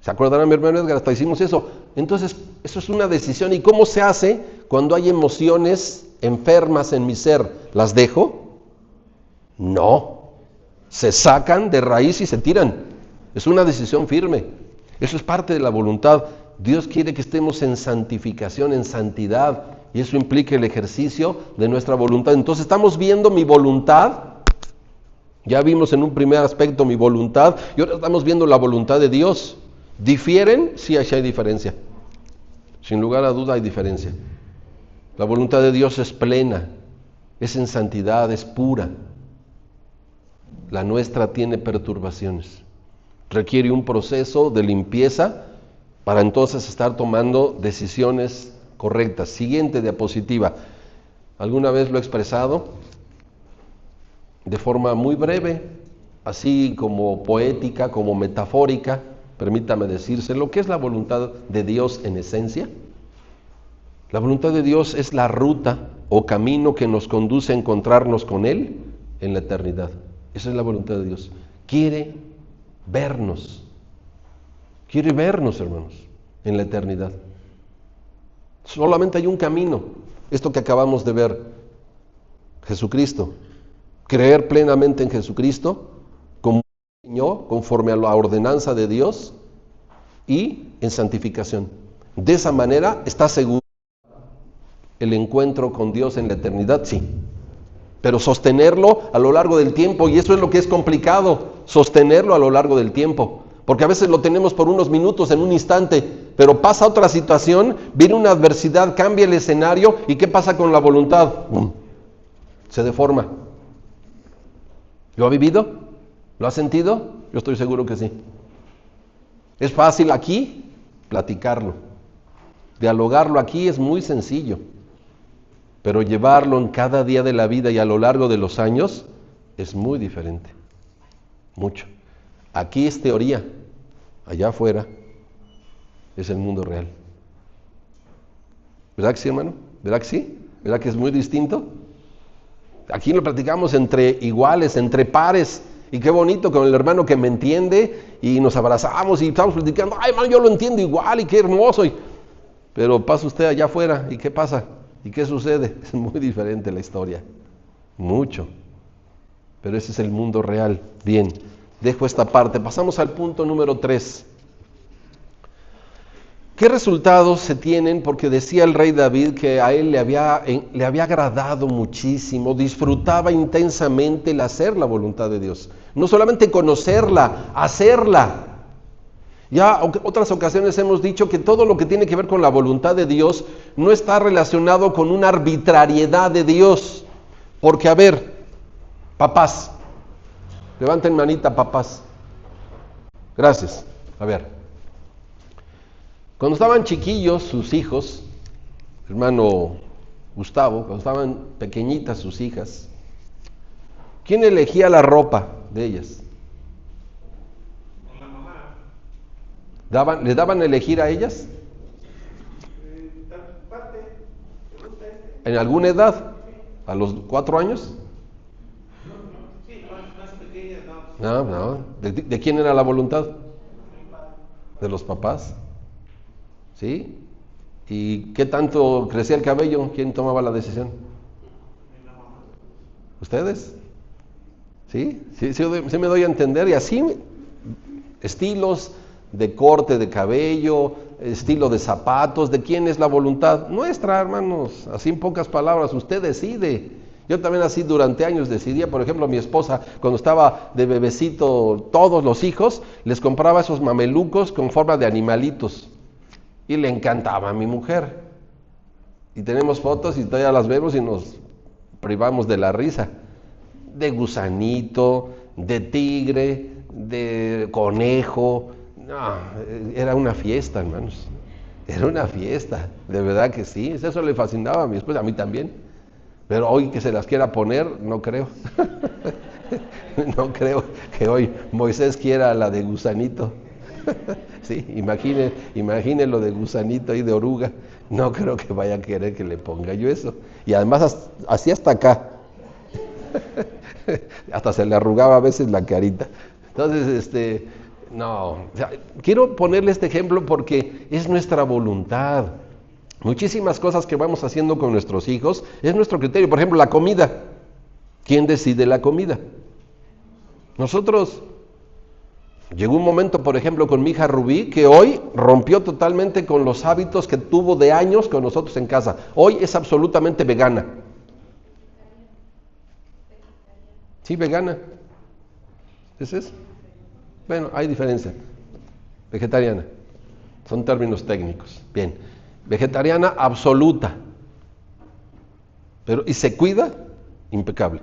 S1: ¿Se acuerdan, mi hermano Edgar? Hasta hicimos eso. Entonces, eso es una decisión. ¿Y cómo se hace cuando hay emociones enfermas en mi ser? ¿Las dejo? No. Se sacan de raíz y se tiran. Es una decisión firme. Eso es parte de la voluntad. Dios quiere que estemos en santificación, en santidad. Y eso implica el ejercicio de nuestra voluntad. Entonces, estamos viendo mi voluntad. Ya vimos en un primer aspecto mi voluntad. Y ahora estamos viendo la voluntad de Dios. ¿Difieren? Sí, hay diferencia. Sin lugar a duda hay diferencia. La voluntad de Dios es plena, es en santidad, es pura. La nuestra tiene perturbaciones. Requiere un proceso de limpieza para entonces estar tomando decisiones correctas. Siguiente diapositiva. Alguna vez lo he expresado de forma muy breve, así como poética, como metafórica. Permítame decírselo, ¿qué es la voluntad de Dios en esencia? La voluntad de Dios es la ruta o camino que nos conduce a encontrarnos con Él en la eternidad. Esa es la voluntad de Dios. Quiere vernos, hermanos, en la eternidad. Solamente hay un camino, esto que acabamos de ver, Jesucristo. Creer plenamente en Jesucristo, como Señor, conforme a la ordenanza de Dios y en santificación. De esa manera está seguro el encuentro con Dios en la eternidad, sí. Pero sostenerlo a lo largo del tiempo, y eso es lo que es complicado, sostenerlo a lo largo del tiempo. Porque a veces lo tenemos por unos minutos, en un instante, pero pasa otra situación, viene una adversidad, cambia el escenario, ¿y qué pasa con la voluntad? Se deforma. ¿Lo ha vivido? ¿Lo ha sentido? Yo estoy seguro que sí. Es fácil aquí platicarlo. Dialogarlo aquí es muy sencillo. Pero llevarlo en cada día de la vida y a lo largo de los años es muy diferente. Mucho. Aquí es teoría. Allá afuera es el mundo real. ¿Verdad que sí, hermano? ¿Verdad que sí? ¿Verdad que es muy distinto? Aquí lo platicamos entre iguales, entre pares. Y qué bonito con el hermano que me entiende y nos abrazamos y estamos platicando. Ay, hermano, yo lo entiendo igual y qué hermoso. Pero pasa usted allá afuera y ¿qué pasa? ¿Y qué sucede? Es muy diferente la historia. Mucho. Pero ese es el mundo real. Bien, dejo esta parte. Pasamos al punto número 3. ¿Qué resultados se tienen? Porque decía el rey David que a él le había agradado muchísimo, disfrutaba intensamente el hacer la voluntad de Dios. No solamente conocerla, hacerla. Ya otras ocasiones hemos dicho que todo lo que tiene que ver con la voluntad de Dios no está relacionado con una arbitrariedad de Dios. Porque, a ver, papás, levanten manita, papás. Gracias. A ver. Cuando estaban chiquillos sus hijos, hermano Gustavo, cuando estaban pequeñitas sus hijas, ¿quién elegía la ropa de ellas?
S2: La mamá.
S1: ¿Les daban a elegir a ellas? ¿En alguna edad? ¿A los 4 años?
S2: Sí, más pequeñas, no.
S1: No. ¿De quién era la voluntad? De los papás. ¿Sí? ¿Y qué tanto crecía el cabello? ¿Quién tomaba la decisión? ¿Ustedes? ¿Sí? Sí me doy a entender. Y así, estilos de corte de cabello, estilo de zapatos, ¿de quién es la voluntad? Nuestra, hermanos. Así en pocas palabras, usted decide. Yo también así durante años decidía, por ejemplo, mi esposa, cuando estaba de bebecito, todos los hijos, les compraba esos mamelucos con forma de animalitos. Y le encantaba a mi mujer. Y tenemos fotos y todavía las vemos y nos privamos de la risa. De gusanito, de tigre, de conejo. No, era una fiesta, hermanos. Era una fiesta, de verdad que sí. Eso le fascinaba a mi esposa, a mí también. Pero hoy que se las quiera poner, no creo. No creo que hoy Moisés quiera la de gusanito. Sí, imagine lo de gusanito y de oruga. No creo que vaya a querer que le ponga yo eso. Y además así hasta acá. Hasta se le arrugaba a veces la carita. Entonces, no. O sea, quiero ponerle este ejemplo porque es nuestra voluntad. Muchísimas cosas que vamos haciendo con nuestros hijos es nuestro criterio. Por ejemplo, la comida. ¿Quién decide la comida? Nosotros. Llegó un momento, por ejemplo, con mi hija Rubí, que hoy rompió totalmente con los hábitos que tuvo de años con nosotros en casa. Hoy es absolutamente vegana. Sí, vegana. ¿Es eso? Bueno, hay diferencia. Vegetariana. Son términos técnicos. Bien. Vegetariana absoluta. Pero, y se cuida, impecable.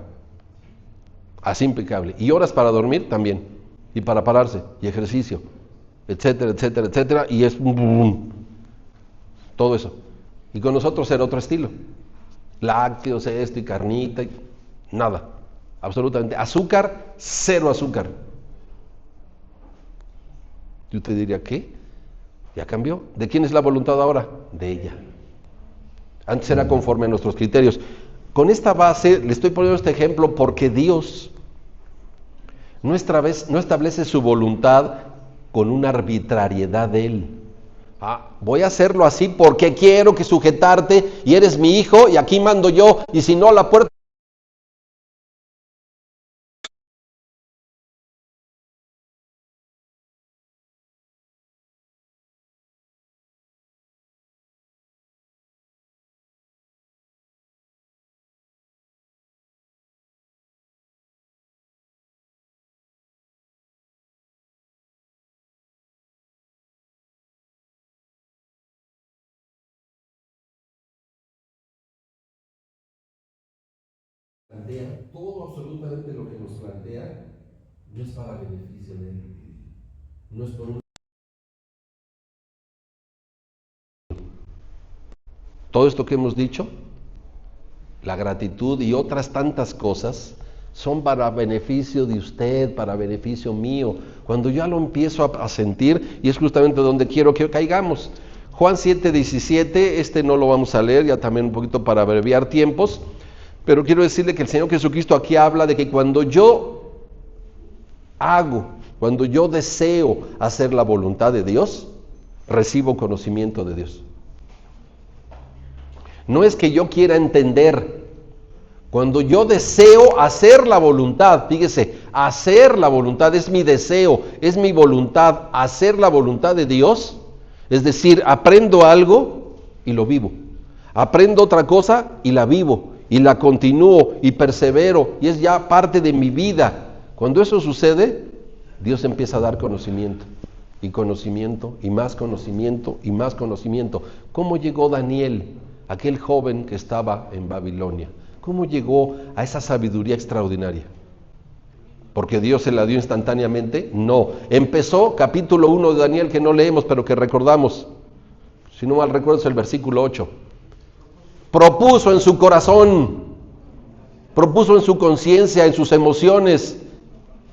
S1: Así impecable. Y horas para dormir también. Y para pararse, y ejercicio, etcétera, etcétera, etcétera, y es todo eso. Y con nosotros era otro estilo. Lácteos, esto y carnita, y nada, absolutamente. Azúcar, cero azúcar. Y usted diría, ¿qué? Ya cambió. ¿De quién es la voluntad ahora? De ella. Antes era conforme a nuestros criterios. Con esta base, le estoy poniendo este ejemplo porque Dios no establece su voluntad con una arbitrariedad de Él. Voy a hacerlo así porque quiero que sujetarte y eres mi hijo y aquí mando yo y si no la puerta. Todo absolutamente lo que nos plantea no es para beneficio de Él. No es por un... Todo esto que hemos dicho, la gratitud y otras tantas cosas, son para beneficio de usted, para beneficio mío. Cuando ya lo empiezo a sentir, y es justamente donde quiero que caigamos. Juan 7:17, no lo vamos a leer, ya también un poquito para abreviar tiempos, pero quiero decirle que el Señor Jesucristo aquí habla de que cuando yo deseo hacer la voluntad de Dios, recibo conocimiento de Dios. No es que yo quiera entender. Cuando yo deseo hacer la voluntad, fíjese, hacer la voluntad es mi deseo, es mi voluntad, hacer la voluntad de Dios, es decir, aprendo algo y lo vivo. Aprendo otra cosa y la vivo, y la continúo y persevero, y es ya parte de mi vida. Cuando eso sucede, Dios empieza a dar conocimiento, y conocimiento, y más conocimiento, y más conocimiento. ¿Cómo llegó Daniel, aquel joven que estaba en Babilonia? ¿Cómo llegó a esa sabiduría extraordinaria? ¿Porque Dios se la dio instantáneamente? No. Empezó capítulo 1 de Daniel, que no leemos, pero que recordamos. Si no mal recuerdo es el versículo 8. Propuso en su corazón, propuso en su conciencia, en sus emociones,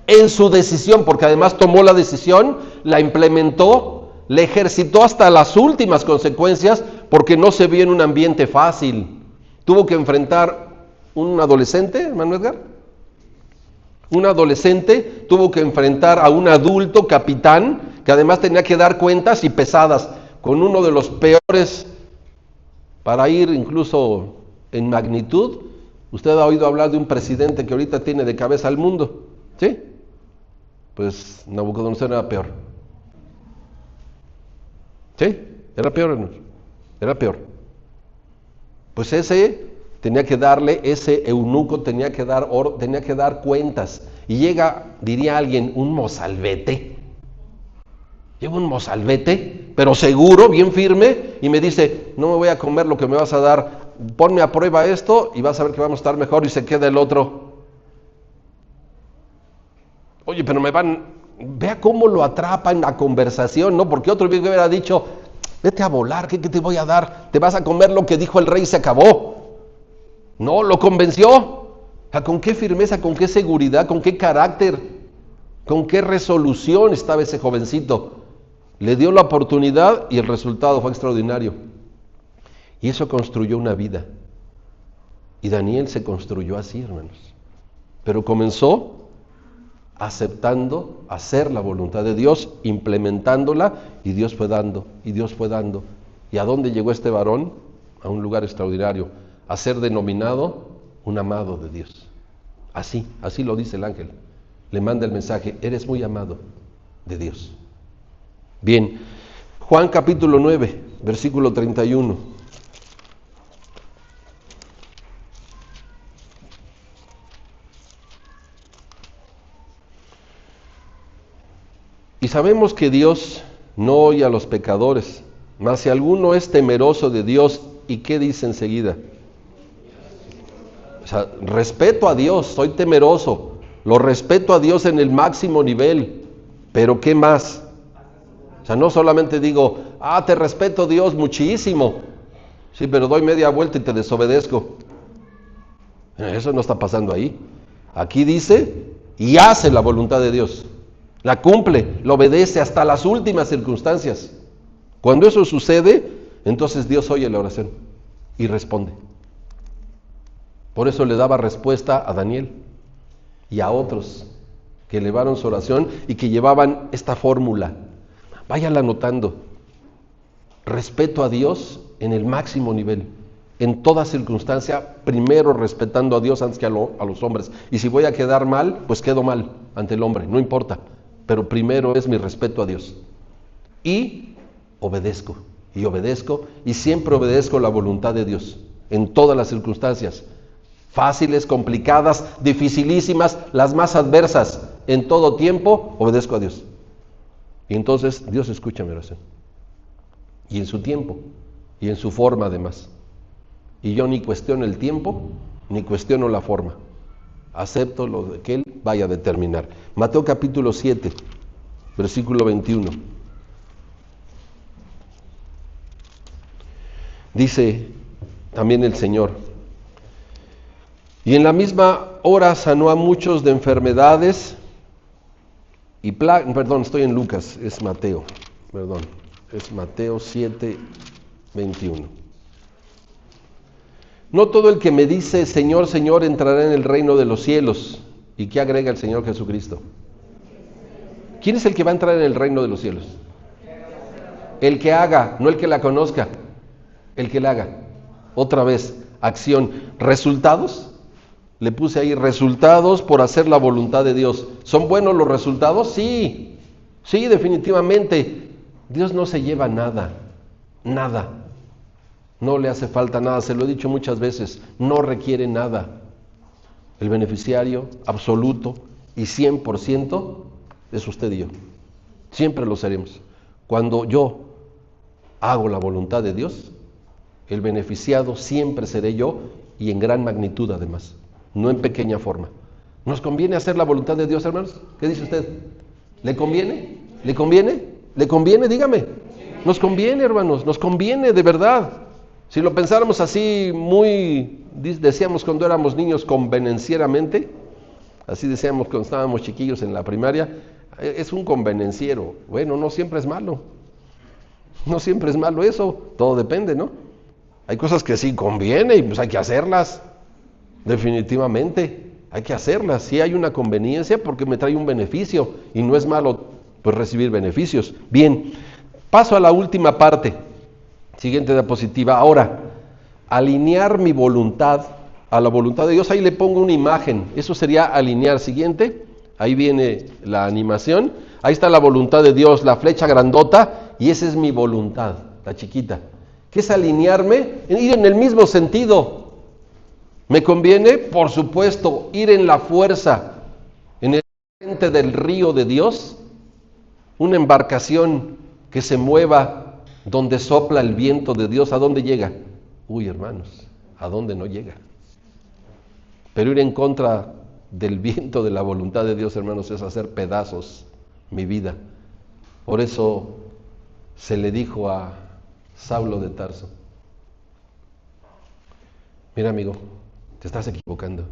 S1: en su decisión, porque además tomó la decisión, la implementó, la ejercitó hasta las últimas consecuencias, porque no se vio en un ambiente fácil. Tuvo que enfrentar un adolescente, hermano Edgar. Un adolescente tuvo que enfrentar a un adulto capitán, que además tenía que dar cuentas y pesadas, con uno de los peores, para ir incluso en magnitud. Usted ha oído hablar de un presidente que ahorita tiene de cabeza al mundo, ¿sí? Pues Nabucodonosor era peor. ¿Sí? Era peor, hermanos. Era peor. Pues ese eunuco tenía que dar cuentas. Y llega, diría alguien, un mozalbete. Llega un mozalbete, pero seguro, bien firme, y me dice, no me voy a comer lo que me vas a dar, ponme a prueba esto y vas a ver que vamos a estar mejor, y se queda el otro. Oye, pero vea cómo lo atrapa en la conversación, ¿no? Porque otro hubiera dicho, Vete a volar, ¿qué te voy a dar? Te vas a comer lo que dijo el rey y se acabó. No, lo convenció. ¿Con qué firmeza, con qué seguridad, con qué carácter, con qué resolución estaba ese jovencito? Le dio la oportunidad y el resultado fue extraordinario. Y eso construyó una vida. Y Daniel se construyó así, hermanos. Pero comenzó aceptando hacer la voluntad de Dios, implementándola, y Dios fue dando, y Dios fue dando. ¿Y a dónde llegó este varón? A un lugar extraordinario, a ser denominado un amado de Dios. Así lo dice el ángel. Le manda el mensaje: eres muy amado de Dios. Bien, Juan capítulo 9, versículo 31. Y sabemos que Dios no oye a los pecadores, mas si alguno es temeroso de Dios, ¿y qué dice enseguida? O sea, respeto a Dios, soy temeroso, lo respeto a Dios en el máximo nivel, pero ¿qué más? O sea, no solamente digo, te respeto Dios muchísimo, sí, pero doy media vuelta y te desobedezco. Eso no está pasando ahí. Aquí dice, y hace la voluntad de Dios. La cumple, la obedece hasta las últimas circunstancias. Cuando eso sucede, entonces Dios oye la oración y responde. Por eso le daba respuesta a Daniel y a otros que elevaron su oración y que llevaban esta fórmula. Váyala anotando. Respeto a Dios en el máximo nivel. En toda circunstancia, primero respetando a Dios antes que a los hombres. Y si voy a quedar mal, pues quedo mal ante el hombre, no importa. Pero primero es mi respeto a Dios. Y obedezco, y siempre obedezco la voluntad de Dios, en todas las circunstancias. Fáciles, complicadas, dificilísimas, las más adversas, en todo tiempo, obedezco a Dios. Y entonces Dios escucha mi oración. Y en su tiempo, y en su forma además. Y yo ni cuestiono el tiempo, ni cuestiono la forma. Acepto lo que Él vaya a determinar. Mateo capítulo 7, versículo 21. Dice también el Señor: y en la misma hora sanó a muchos de enfermedades y perdón, estoy en Lucas, es Mateo 7, 21. No todo el que me dice Señor, Señor entrará en el reino de los cielos. ¿Y qué agrega el Señor Jesucristo? ¿Quién es el que va a entrar en el reino de los cielos? El que haga, no el que la conozca. El que la haga. Otra vez, acción. ¿Resultados? Le puse ahí resultados por hacer la voluntad de Dios. ¿Son buenos los resultados? Sí, definitivamente. Dios no se lleva nada. No le hace falta nada, se lo he dicho muchas veces, no requiere nada. El beneficiario absoluto y 100% es usted y yo. Siempre lo seremos. Cuando yo hago la voluntad de Dios, el beneficiado siempre seré yo y en gran magnitud además, no en pequeña forma. ¿Nos conviene hacer la voluntad de Dios, hermanos? ¿Qué dice usted? ¿Le conviene? ¿Le conviene? ¿Le conviene? Dígame. Nos conviene, hermanos, nos conviene de verdad. Si lo pensáramos así decíamos cuando éramos niños convenencieramente, así decíamos cuando estábamos chiquillos en la primaria, es un convenenciero. Bueno, no siempre es malo. No siempre es malo eso, todo depende, ¿no? Hay cosas que sí conviene y pues hay que hacerlas. Definitivamente, hay que hacerlas. Sí hay una conveniencia porque me trae un beneficio y no es malo pues recibir beneficios. Bien, paso a la última parte. Siguiente diapositiva. Ahora, alinear mi voluntad a la voluntad de Dios. Ahí le pongo una imagen. Eso sería alinear. Siguiente. Ahí viene la animación. Ahí está la voluntad de Dios, la flecha grandota. Y esa es mi voluntad, la chiquita. ¿Qué es alinearme? Ir en el mismo sentido. ¿Me conviene? Por supuesto, ir en la fuerza, en el frente del río de Dios. Una embarcación que se mueva donde sopla el viento de Dios. ¿A dónde llega? Uy, hermanos, ¿a dónde no llega? Pero ir en contra del viento de la voluntad de Dios, hermanos, es hacer pedazos mi vida. Por eso se le dijo a Saulo de Tarso. Mira, amigo, te estás equivocando.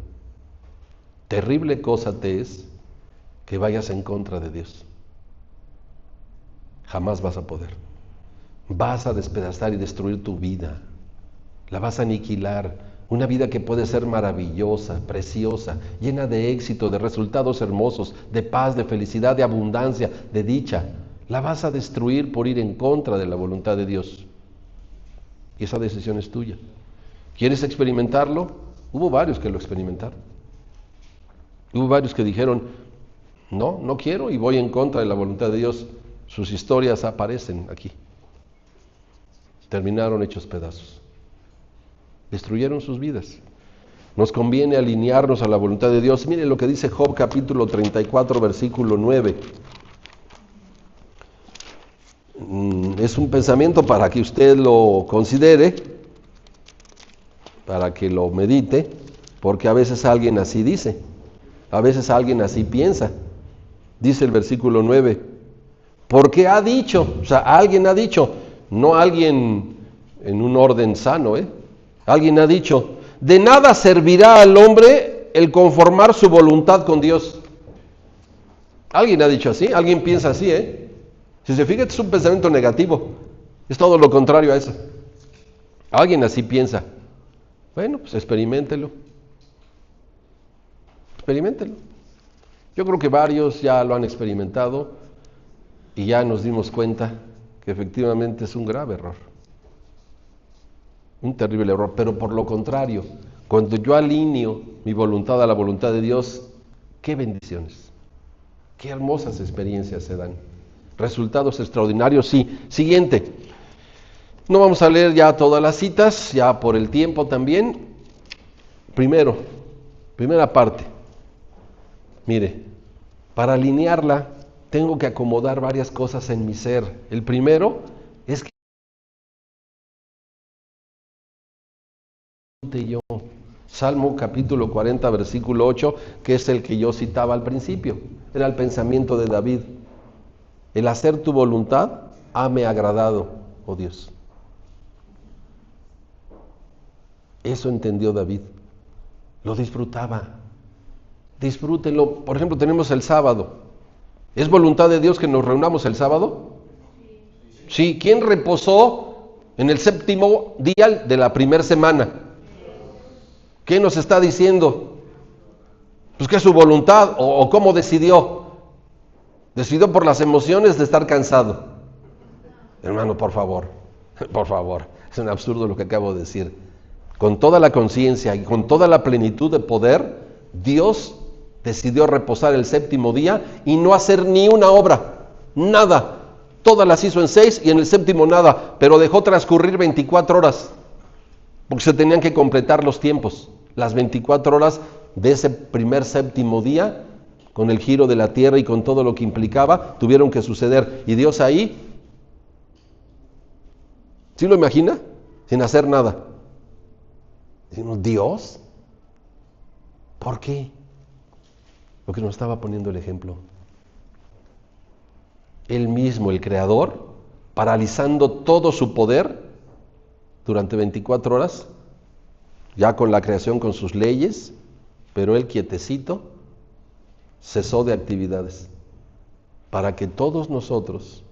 S1: Terrible cosa te es que vayas en contra de Dios. Jamás vas a poder. Vas a despedazar y destruir tu vida. La vas a aniquilar. Una vida que puede ser maravillosa, preciosa, llena de éxito, de resultados hermosos, de paz, de felicidad, de abundancia, de dicha. La vas a destruir por ir en contra de la voluntad de Dios. Y esa decisión es tuya. ¿Quieres experimentarlo? Hubo varios que lo experimentaron. Hubo varios que dijeron, no quiero y voy en contra de la voluntad de Dios. Sus historias aparecen aquí. Terminaron hechos pedazos. Destruyeron sus vidas. Nos conviene alinearnos a la voluntad de Dios. Mire lo que dice Job capítulo 34, versículo 9. Es un pensamiento para que usted lo considere, para que lo medite, porque a veces alguien así dice, a veces alguien así piensa. Dice el versículo 9, porque ha dicho, o sea, alguien ha dicho, no alguien en un orden sano, alguien ha dicho, de nada servirá al hombre el conformar su voluntad con Dios. Alguien ha dicho así, alguien piensa así, Si se fija, es un pensamiento negativo, es todo lo contrario a eso. Alguien así piensa. Bueno, pues experiméntelo. Yo creo que varios ya lo han experimentado y ya nos dimos cuenta que efectivamente es un grave error. Un terrible error, pero por lo contrario, cuando yo alineo mi voluntad a la voluntad de Dios, qué bendiciones, qué hermosas experiencias se dan, resultados extraordinarios. Sí, siguiente, no vamos a leer ya todas las citas, ya por el tiempo también. Primera parte, mire, para alinearla tengo que acomodar varias cosas en mi ser. El primero es que yo, Salmo capítulo 40, versículo 8, que es el que yo citaba al principio, era el pensamiento de David. El hacer tu voluntad hame agradado, oh Dios. Eso entendió David, lo disfrutaba. Disfrútenlo. Por ejemplo, tenemos el sábado. ¿Es voluntad de Dios que nos reunamos el sábado? Sí. ¿Quién reposó en el séptimo día de la primera semana? ¿Qué nos está diciendo? Pues que es su voluntad, o cómo decidió. Decidió por las emociones de estar cansado. Hermano, por favor, es un absurdo lo que acabo de decir. Con toda la conciencia y con toda la plenitud de poder, Dios decidió reposar el séptimo día y no hacer ni una obra, nada. Todas las hizo en 6 y en el séptimo nada, pero dejó transcurrir 24 horas, porque se tenían que completar los tiempos. Las 24 horas de ese primer séptimo día, con el giro de la tierra y con todo lo que implicaba, tuvieron que suceder. Y Dios ahí, ¿sí lo imagina? Sin hacer nada. Decimos, ¿Dios? ¿Por qué? Porque nos estaba poniendo el ejemplo. Él mismo, el Creador, paralizando todo su poder durante 24 horas, ya con la creación, con sus leyes, pero él quietecito, cesó de actividades, para que todos nosotros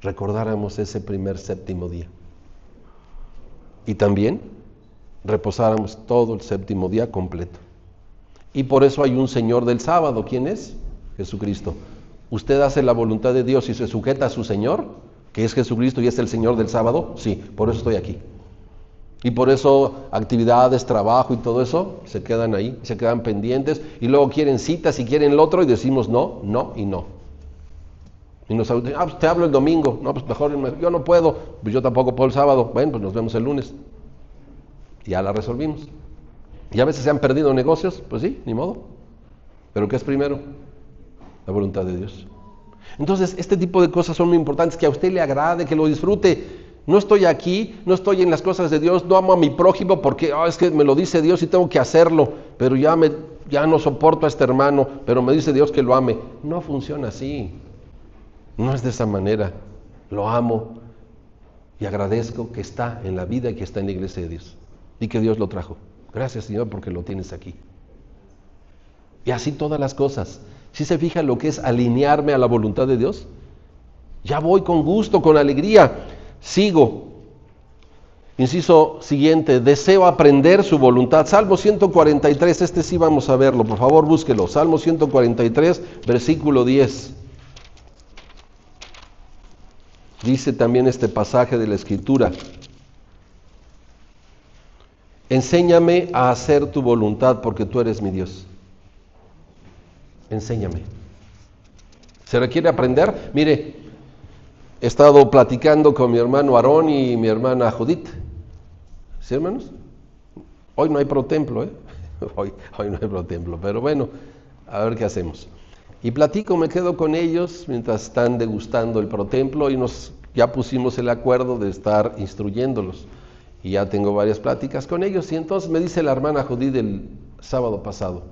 S1: recordáramos ese primer séptimo día. Y también reposáramos todo el séptimo día completo. Y por eso hay un Señor del sábado. ¿Quién es? Jesucristo. ¿Usted hace la voluntad de Dios y se sujeta a su Señor, que es Jesucristo y es el Señor del sábado? Sí, por eso estoy aquí. Y por eso actividades, trabajo y todo eso se quedan ahí, se quedan pendientes y luego quieren citas y quieren el otro y decimos no, no y no. Y nos pues te hablo el domingo, no, pues mejor yo no puedo, pues yo tampoco puedo el sábado, bueno, pues nos vemos el lunes. Ya la resolvimos. Y a veces se han perdido negocios, pues sí, ni modo. ¿Pero qué es primero? La voluntad de Dios. Entonces, este tipo de cosas son muy importantes, que a usted le agrade, que lo disfrute. No estoy aquí, no estoy en las cosas de Dios, no amo a mi prójimo porque es que me lo dice Dios y tengo que hacerlo, pero ya no soporto a este hermano, pero me dice Dios que lo ame. No funciona así, no es de esa manera. Lo amo Y agradezco que está en la vida y que está en la iglesia de Dios. Y que Dios lo trajo. Gracias, Señor, porque lo tienes aquí. Y así todas las cosas. ¿Sí se fija lo que es alinearme a la voluntad de Dios? Ya voy con gusto, con alegría. Sigo. Inciso siguiente, deseo aprender su voluntad. Salmo 143, este sí vamos a verlo, por favor búsquelo. Salmo 143, versículo 10. Dice también este pasaje de la Escritura: enséñame a hacer tu voluntad porque tú eres mi Dios. Enséñame. ¿Se requiere aprender? Mire, he estado platicando con mi hermano Aarón y mi hermana Judith. ¿Sí, hermanos? Hoy no hay protemplo, ¿eh? Hoy no hay protemplo, pero bueno, a ver qué hacemos. Y platico, me quedo con ellos mientras están degustando el protemplo y ya pusimos el acuerdo de estar instruyéndolos. Y ya tengo varias pláticas con ellos. Y entonces me dice la hermana Judith el sábado pasado,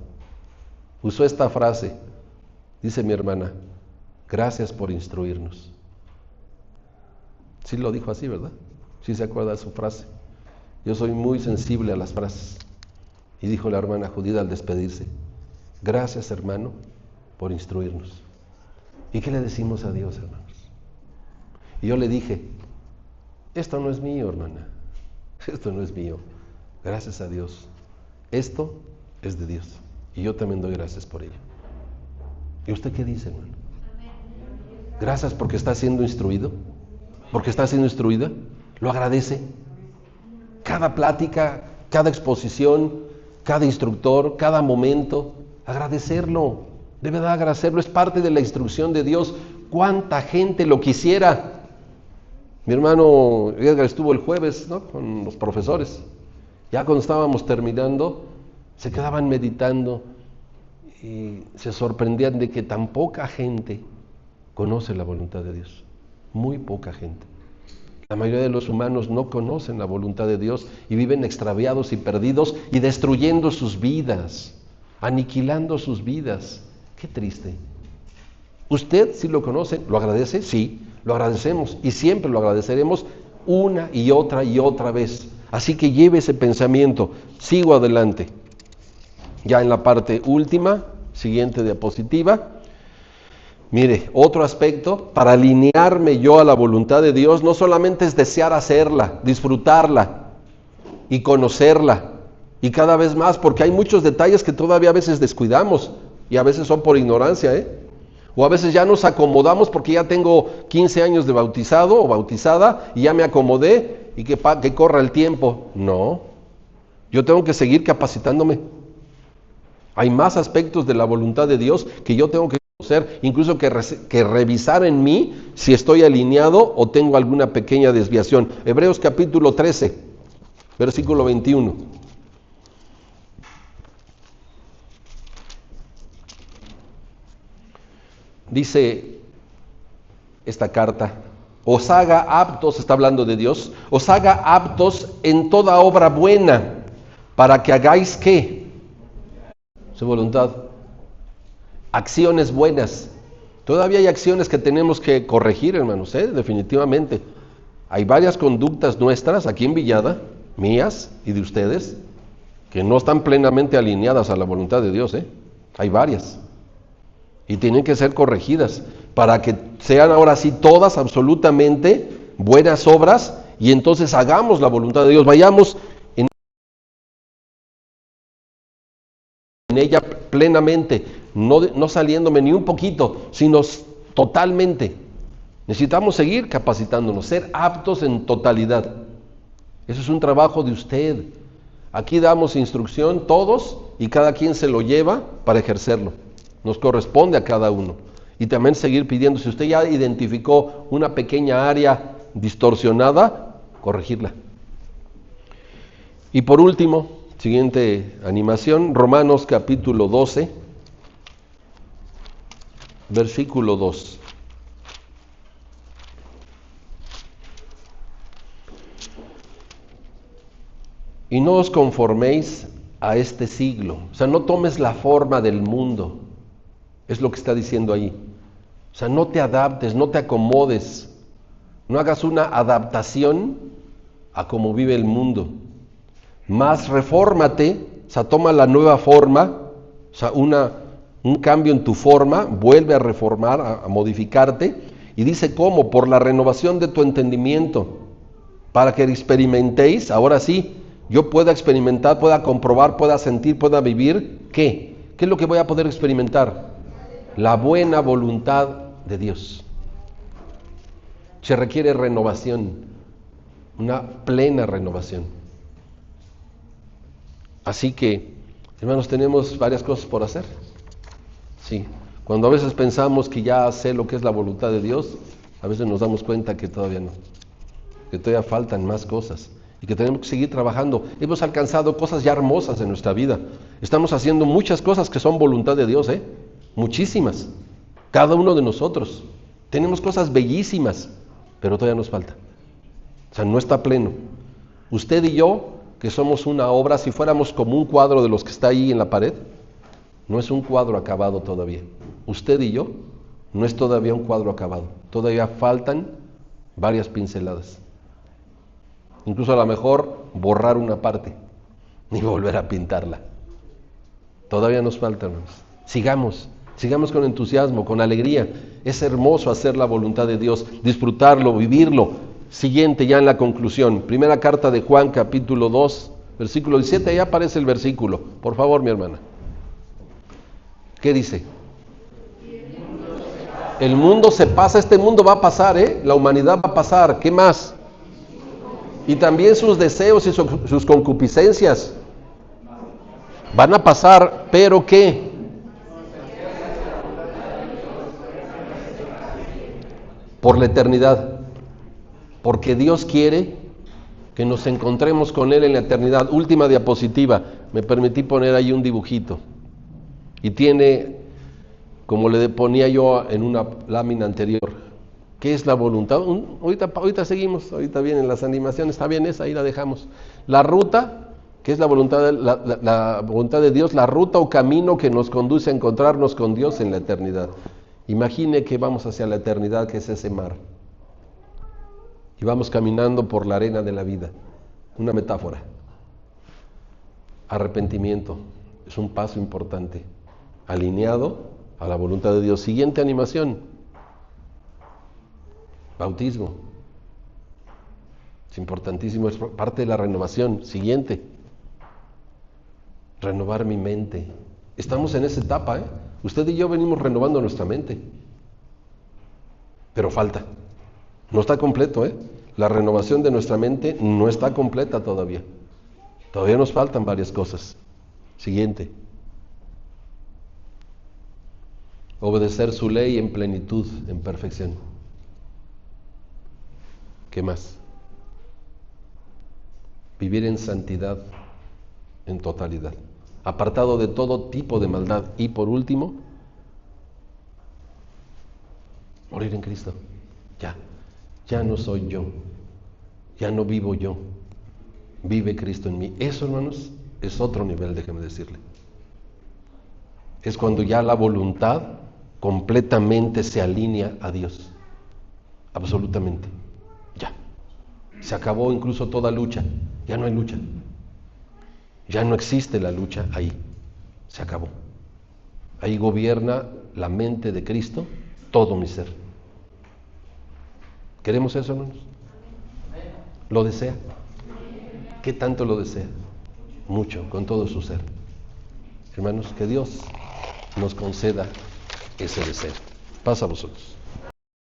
S1: usó esta frase, dice mi hermana: gracias por instruirnos. Sí lo dijo así, ¿verdad? Sí se acuerda de su frase. Yo soy muy sensible a las frases. Y dijo la hermana Judith al despedirse: gracias, hermano, por instruirnos. ¿Y qué le decimos a Dios, hermanos? Y yo le dije: esto no es mío, hermana. Esto no es mío. Gracias a Dios. Esto es de Dios. Y yo también doy gracias por ello. ¿Y usted qué dice, hermano? Gracias porque está siendo instruido. Porque está siendo instruida. ¿Lo agradece? Cada plática, cada exposición, cada instructor, cada momento, agradecerlo, de verdad agradecerlo, es parte de la instrucción de Dios. ¿Cuánta gente lo quisiera? Mi hermano Edgar estuvo el jueves, ¿no?, con los profesores. Ya cuando estábamos terminando, se quedaban meditando y se sorprendían de que tan poca gente conoce la voluntad de Dios. Muy poca gente. La mayoría de los humanos no conocen la voluntad de Dios y viven extraviados y perdidos y destruyendo sus vidas, aniquilando sus vidas. Qué triste. ¿Usted sí lo conoce? ¿Lo agradece? Sí, lo agradecemos y siempre lo agradeceremos una y otra vez. Así que lleve ese pensamiento. Sigo adelante. Ya en la parte última, siguiente diapositiva. Mire, otro aspecto, para alinearme yo a la voluntad de Dios, no solamente es desear hacerla, disfrutarla y conocerla, y cada vez más, porque hay muchos detalles que todavía a veces descuidamos, y a veces son por ignorancia, o a veces ya nos acomodamos porque ya tengo 15 años de bautizado o bautizada, y ya me acomodé, y que corra el tiempo. No, yo tengo que seguir capacitándome. Hay más aspectos de la voluntad de Dios que yo tengo que conocer, incluso que revisar en mí si estoy alineado o tengo alguna pequeña desviación. Hebreos capítulo 13, versículo 21. Dice esta carta: os haga aptos, está hablando de Dios, os haga aptos en toda obra buena, para que hagáis ¿qué? Su voluntad. Acciones buenas. Todavía hay acciones que tenemos que corregir, hermanos, definitivamente. Hay varias conductas nuestras aquí en Villada, mías y de ustedes, que no están plenamente alineadas a la voluntad de Dios. Hay varias. Y tienen que ser corregidas para que sean ahora sí todas absolutamente buenas obras y entonces hagamos la voluntad de Dios. Vayamos en ella plenamente, no saliéndome ni un poquito, sino totalmente. Necesitamos seguir capacitándonos, ser aptos en totalidad. Eso es un trabajo de usted. Aquí damos instrucción todos y cada quien se lo lleva para ejercerlo. Nos corresponde a cada uno. Y también seguir pidiendo, si usted ya identificó una pequeña área distorsionada, corregirla. Y por último, siguiente animación, Romanos capítulo 12, versículo 2. Y no os conforméis a este siglo. O sea, no tomes la forma del mundo. Es lo que está diciendo ahí. O sea, no te adaptes, no te acomodes. No hagas una adaptación a cómo vive el mundo. Más refórmate, o sea, toma la nueva forma, o sea, un cambio en tu forma, vuelve a reformar, a modificarte, y dice cómo, por la renovación de tu entendimiento, para que experimentéis, ahora sí, yo pueda experimentar, pueda comprobar, pueda sentir, pueda vivir, ¿qué? ¿Qué es lo que voy a poder experimentar? La buena voluntad de Dios. Se requiere renovación, una plena renovación. Así que, hermanos, tenemos varias cosas por hacer. Sí, cuando a veces pensamos que ya sé lo que es la voluntad de Dios, a veces nos damos cuenta que todavía no, que todavía faltan más cosas y que tenemos que seguir trabajando. Hemos alcanzado cosas ya hermosas en nuestra vida. Estamos haciendo muchas cosas que son voluntad de Dios, muchísimas. Cada uno de nosotros. Tenemos cosas bellísimas, pero todavía nos falta. O sea, no está pleno. Usted y yo, que somos una obra, si fuéramos como un cuadro de los que está ahí en la pared, no es un cuadro acabado todavía. Usted y yo no es todavía un cuadro acabado. Todavía faltan varias pinceladas. Incluso a lo mejor borrar una parte y volver a pintarla. Todavía nos falta, hermanos. Sigamos con entusiasmo, con alegría. Es hermoso hacer la voluntad de Dios, disfrutarlo, vivirlo. Siguiente, ya en la conclusión. Primera carta de Juan, capítulo 2, versículo 17. Ahí aparece el versículo. Por favor, mi hermana. ¿Qué dice? El mundo se pasa, este mundo va a pasar, la humanidad va a pasar. ¿Qué más? Y también sus deseos y sus concupiscencias van a pasar, pero ¿qué? Por la eternidad. Porque Dios quiere que nos encontremos con Él en la eternidad. Última diapositiva. Me permití poner ahí un dibujito. Y tiene, como le ponía yo en una lámina anterior, ¿qué es la voluntad? Ahorita seguimos, ahorita vienen las animaciones, está bien esa, ahí la dejamos. La ruta, ¿qué es la voluntad la voluntad de Dios? La ruta o camino que nos conduce a encontrarnos con Dios en la eternidad. Imagine que vamos hacia la eternidad, que es ese mar. Y vamos caminando por la arena de la vida. Una metáfora. Arrepentimiento es un paso importante, alineado a la voluntad de Dios. Siguiente animación. Bautismo. Es importantísimo, es parte de la renovación. Siguiente. Renovar mi mente. Estamos en esa etapa, Usted y yo venimos renovando nuestra mente. Pero falta. No está completo, La renovación de nuestra mente no está completa todavía. Todavía nos faltan varias cosas. Siguiente. Obedecer su ley en plenitud, en perfección. ¿Qué más? Vivir en santidad, en totalidad, apartado de todo tipo de maldad. Y por último, morir en Cristo. Ya no soy yo, ya no vivo yo, vive Cristo en mí. Eso, hermanos, es otro nivel, déjeme decirle. Es cuando ya la voluntad completamente se alinea a Dios, absolutamente. Ya, se acabó incluso toda lucha, ya no hay lucha, ya no existe la lucha ahí, se acabó. Ahí gobierna la mente de Cristo, todo mi ser. ¿Queremos eso, hermanos? ¿Lo desea? ¿Qué tanto lo desea? Mucho, con todo su ser. Hermanos, que Dios nos conceda ese deseo. Pasa a vosotros.